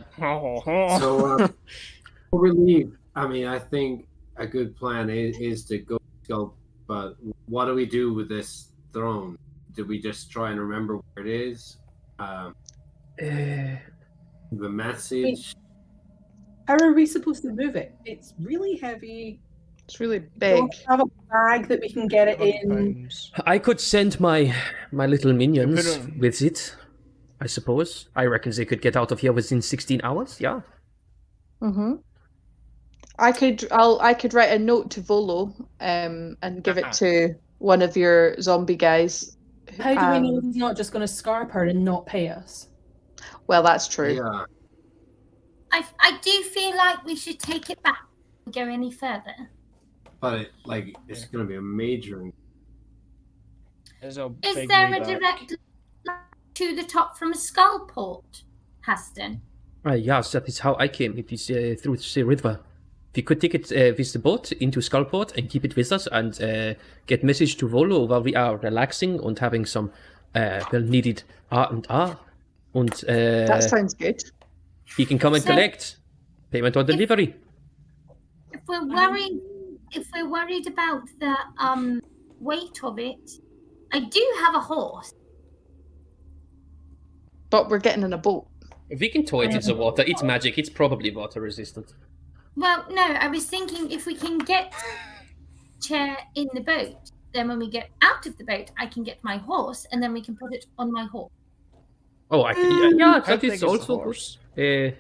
before we leave, I mean, I think a good plan is to go sculpt, but what do we do with this throne? Do we just try and remember where it is? The message? How are we supposed to move it? It's really heavy. It's really We big. don't have a bag that we can get it in. I could send my little minions You could, with it, I suppose. I reckon they could get out of here within 16 hours, yeah. Mm-hmm. I could write a note to Volo and give it to one of your zombie guys. How do we know he's not just going to scarp her and not pay us? Well, that's true. Yeah. I do feel like we should take it back and go any further. But it's going to be a major. Is there a direct line to the top from a Skullport, Haston? Yes, that is how I came. It is through the river. We could take it with the boat into Skullport and keep it with us and get message to Volo while we are relaxing and having some well-needed R&R. And That sounds good. he can come and So- collect payment on delivery. we're worried about the weight of it, I do have a horse. But we're getting in a boat. If we can tow it into water, it's magic. It's probably water resistant. Well, no, I was thinking if we can get chair in the boat, then when we get out of the boat, I can get my horse, and then we can put it on my horse. Oh, I can, yeah, How that big is is the also horse? good.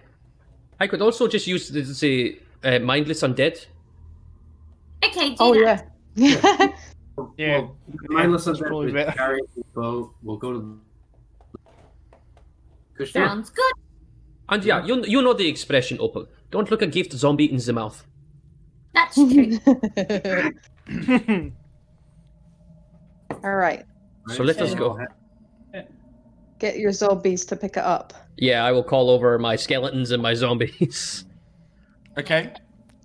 I could also just use the mindless undead. Okay, do Oh that. yeah. Yeah, Well, mindless that's of that, probably we better. carry the boat. We'll go to Kushner. Sounds good. And yeah, you know the expression, Opal. Don't look a gift zombie in the mouth. That's true. All right. So let us go. Get your zombies to pick it up. Yeah, I will call over my skeletons and my zombies. Okay.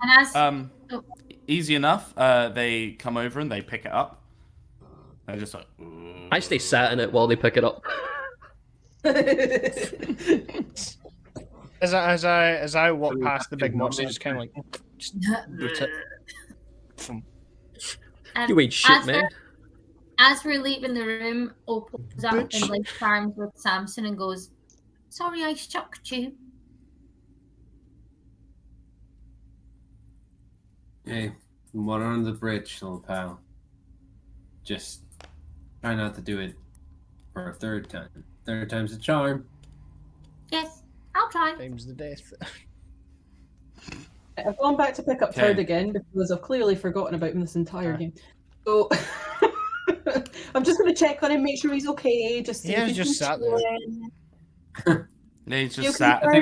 And as Easy enough. They come over and they pick it up. They're just like. I stay sat in it while they pick it up. As I walk past the big monster, just kind of like just boot it. You ain't shit, as man. As we're leaving the room, Opal goes up and links arms with Samson and goes, "Sorry, I shocked you." Hey, water under the bridge, little pal. Just try not to do it for a third time. Third time's a charm. Yes, I'll try. Times the death. I've gone back to pick up Okay. Turd again because I've clearly forgotten about him this entire game. So I'm just going to check on him, make sure he's okay. Just see Yeah, if he's he's just sat there. Yeah, he's You just can sat. I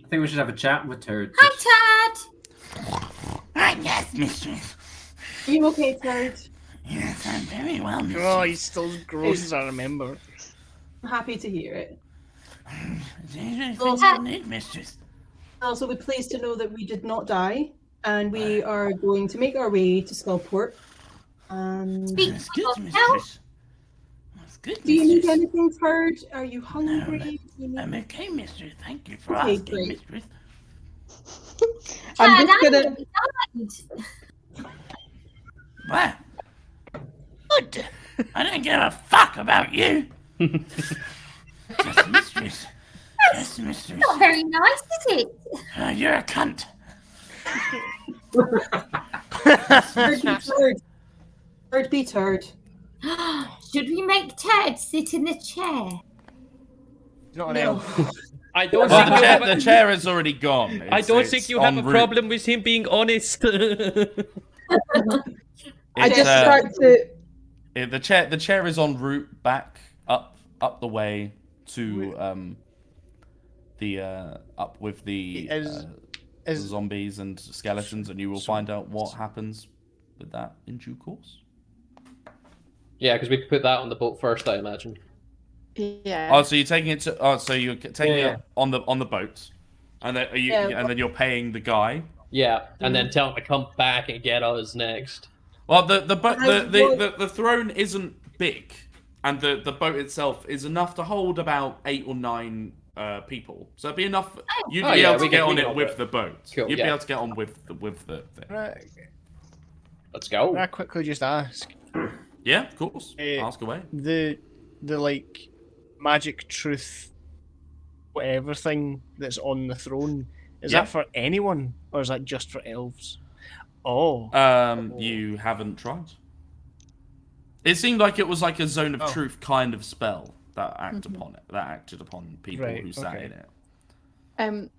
think we should have a chat with Turd. Hi, Tad. Yes, mistress. Are you okay, Turd? Yes, I'm very well, mistress. Oh, he's still as gross as I remember. I'm happy to hear it. Is there anything you need, mistress? Also, we're pleased to know that we did not die, and we are going to make our way to Skullport. Speak That's for good, yourself. mistress. That's good, Do you need mistress. anything, Turd? Are you hungry? Do you need- I'm okay, mistress. Thank you for Okay, asking, great. mistress. I'm Tad, just I'm gonna. gonna What? Good. I don't give a fuck about you. Just mistress. Yes, mistress. Not very nice, is it? You're a cunt. Turd be Turd. Turd be Turd. Should we make Ted sit in the chair? He's not an No. elf. I don't Well, think you have the chair is already gone. I don't It's think you have en a route. problem with him being honest. I It's, just start to. the chair is en route back up the way to up with the zombies and skeletons, and you will find out what happens with that in due course. Yeah, because we could put that on the boat first, I imagine. Yeah. Oh, so you're taking it to? Oh, so you're taking Yeah. it on the boat, and then and then you're paying the guy. Yeah, and then tell him to come back and get us next. Well, the throne isn't big, and the boat itself is enough to hold about 8 or 9 people. So it'd be enough. You'd Oh, be yeah, able to we get can- on we it can with go. the boat. Cool, You'd be yeah. able to get on with the thing. Right. Let's go. Can I quickly just ask Yeah, of course. Eh, Ask away. the like magic truth whatever thing that's on the throne, is Yeah. that for anyone or is that just for elves? Oh. You haven't tried. It seemed like it was like a zone of Oh. truth kind of spell that acted upon people Right, who sat okay. in it.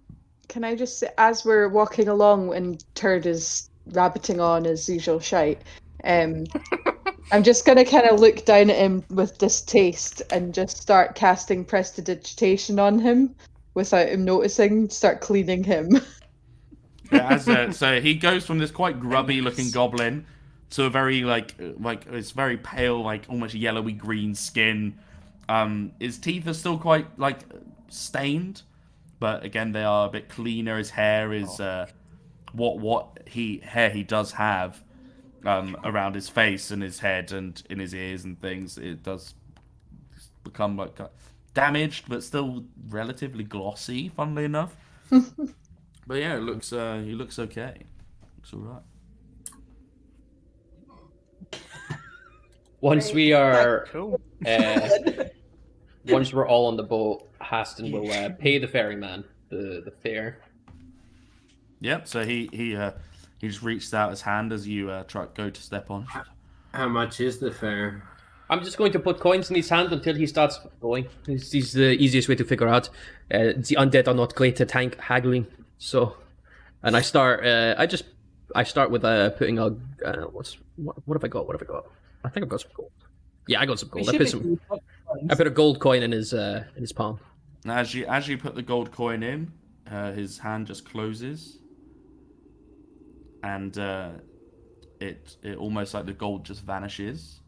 Can I just say, as we're walking along and Turd is rabbiting on his usual shite, I'm just gonna kind of look down at him with distaste and just start casting prestidigitation on him without him noticing. Start cleaning him. Yeah, so he goes from this quite grubby-looking goblin to a very like it's very pale, like almost yellowy green skin. His teeth are still quite like stained, but again they are a bit cleaner. His hair is what hair he does have around his face and his head and in his ears and things. It does become like damaged, but still relatively glossy. Funnily enough. But yeah, he looks okay. Looks all right. Once we are, Cool. once we're all on the boat, Haston will pay the ferryman the fare. Yep. So he just reached out his hand as you go to step on. How much is the fare? I'm just going to put coins in his hand until he starts going. This is the easiest way to figure out. The undead are not great at haggling, so. And I start. I start with putting a. What have I got? What have I got? I think I've got some gold. Yeah, I got some gold. I put a gold coin in his palm. Now, as you put the gold coin in, his hand just closes, and it almost like the gold just vanishes,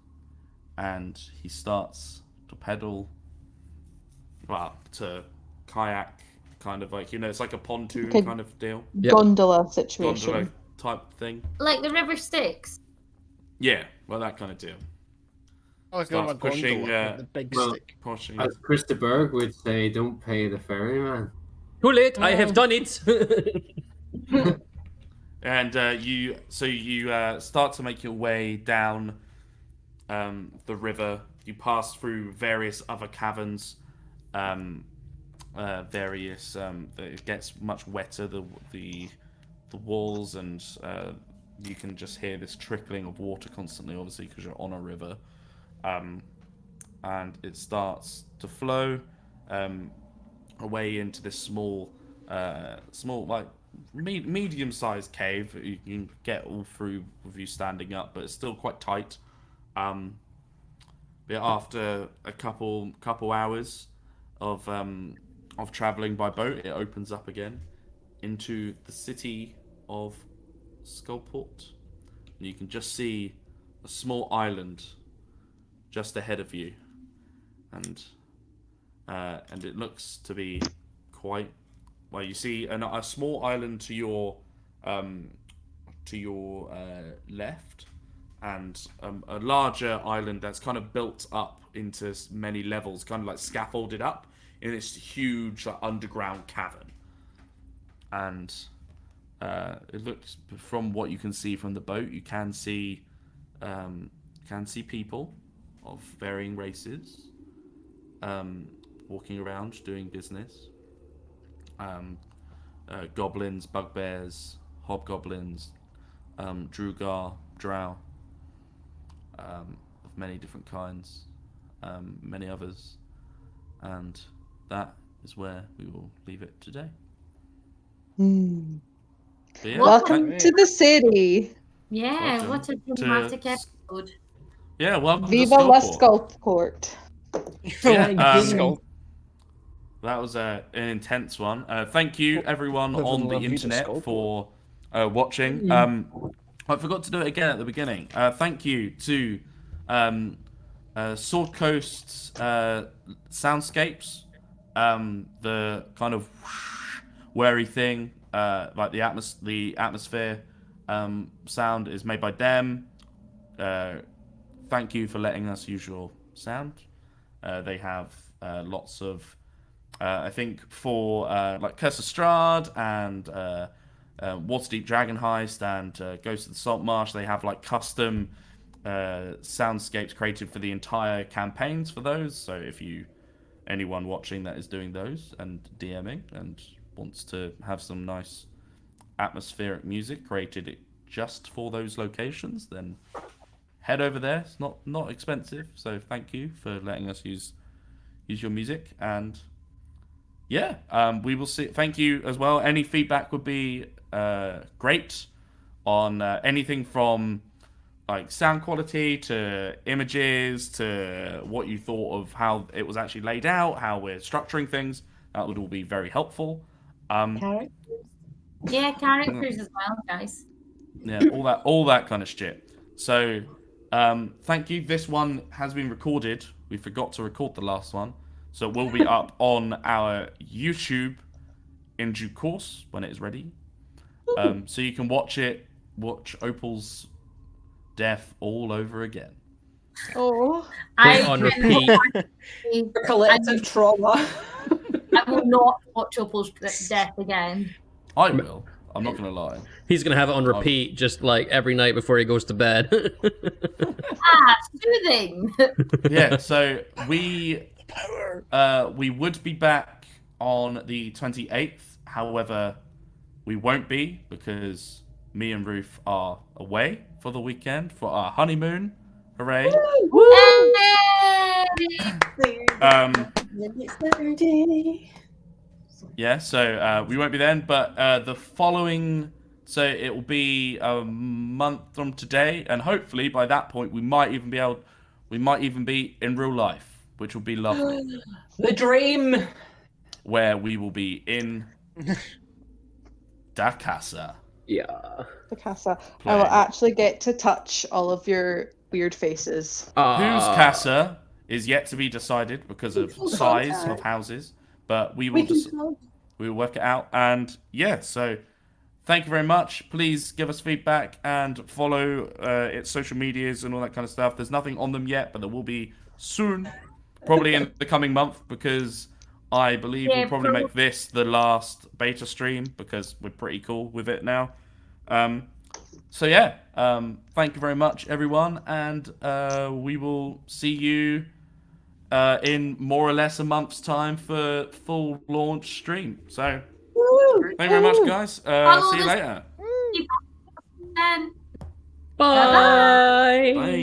and he starts to pedal, to kayak, kind of like, it's like a pontoon kind of deal. Gondola situation. Gondola type thing. Like the river Styx. Yeah, well, that kind of deal. I was Starts going to pushing, gondola, the big well, stick. Pushing. As Krista Berg would say, don't pay the ferryman. Too late. I have done it. And you start to make your way down the river. You pass through various other caverns. It gets much wetter, the walls, and you can just hear this trickling of water constantly, obviously because you're on a river. And it starts to flow away into this small like medium-sized cave. You can get all through with you standing up, but it's still quite tight. But after a couple hours of traveling by boat, it opens up again into the city of Skullport. And you can just see a small island just ahead of you, and it looks to be quite well. You see a small island to your left, and a larger island that's kind of built up into many levels, kind of like scaffolded up in this huge underground cavern. And it looks, from what you can see from the boat, you can see people of varying races walking around doing business. Goblins, bugbears, hobgoblins, Drugar, drow, of many different kinds, many others, and that is where we will leave it today. But yeah, Welcome to the city. Yeah, Welcome what a dramatic episode. Yeah, welcome Viva to la Skullport. Skullport. Yeah, that was an intense one. Thank you, everyone on the internet, for watching. I forgot to do it again at the beginning. Thank you to Sword Coast's soundscapes. The kind of wary thing, like the atmosphere sound is made by them. Thank you for letting us use your sound. They have lots of, I think, for like Curse of Strahd and Waterdeep Dragon Heist and Ghost of the Salt Marsh, they have like custom soundscapes created for the entire campaigns for those. So if anyone watching that is doing those and DMing and wants to have some nice atmospheric music created just for those locations, then head over there. It's not expensive, so thank you for letting us use your music. And yeah, we will see. Thank you as well. Any feedback would be great on anything from like sound quality to images to what you thought of how it was actually laid out, how we're structuring things. That would all be very helpful. Characters. Yeah, characters as well, guys. Yeah, all that kind of shit. So, thank you. This one has been recorded. We forgot to record the last one, so it will be up on our YouTube in due course when it is ready. So you can watch Opal's death all over again. Oh, On repeat. Collective trauma. I will not watch Opal's death again. I will. I'm not gonna lie. He's gonna have it on repeat, just like every night before he goes to bed. Soothing. Yeah, so we would be back on the 28th. However, we won't be because me and Ruth are away for the weekend for our honeymoon. Hooray! Yeah, so we won't be then, but the following, so it will be a month from today, and hopefully by that point we might even be in real life, which will be lovely. The dream. Where we will be in Da Casa. Yeah. The casa. I will actually get to touch all of your weird faces. Whose casa is yet to be decided because of size of houses, but we will work it out. And yeah, so thank you very much. Please give us feedback and follow its social medias and all that kind of stuff. There's nothing on them yet, but there will be soon, probably in the coming month, because I believe we'll probably make this the last beta stream because we're pretty cool with it now. So yeah, thank you very much, everyone, and we will see you in more or less a month's time for full launch stream. So thank you very much, guys. See you later. Then. Bye. Bye.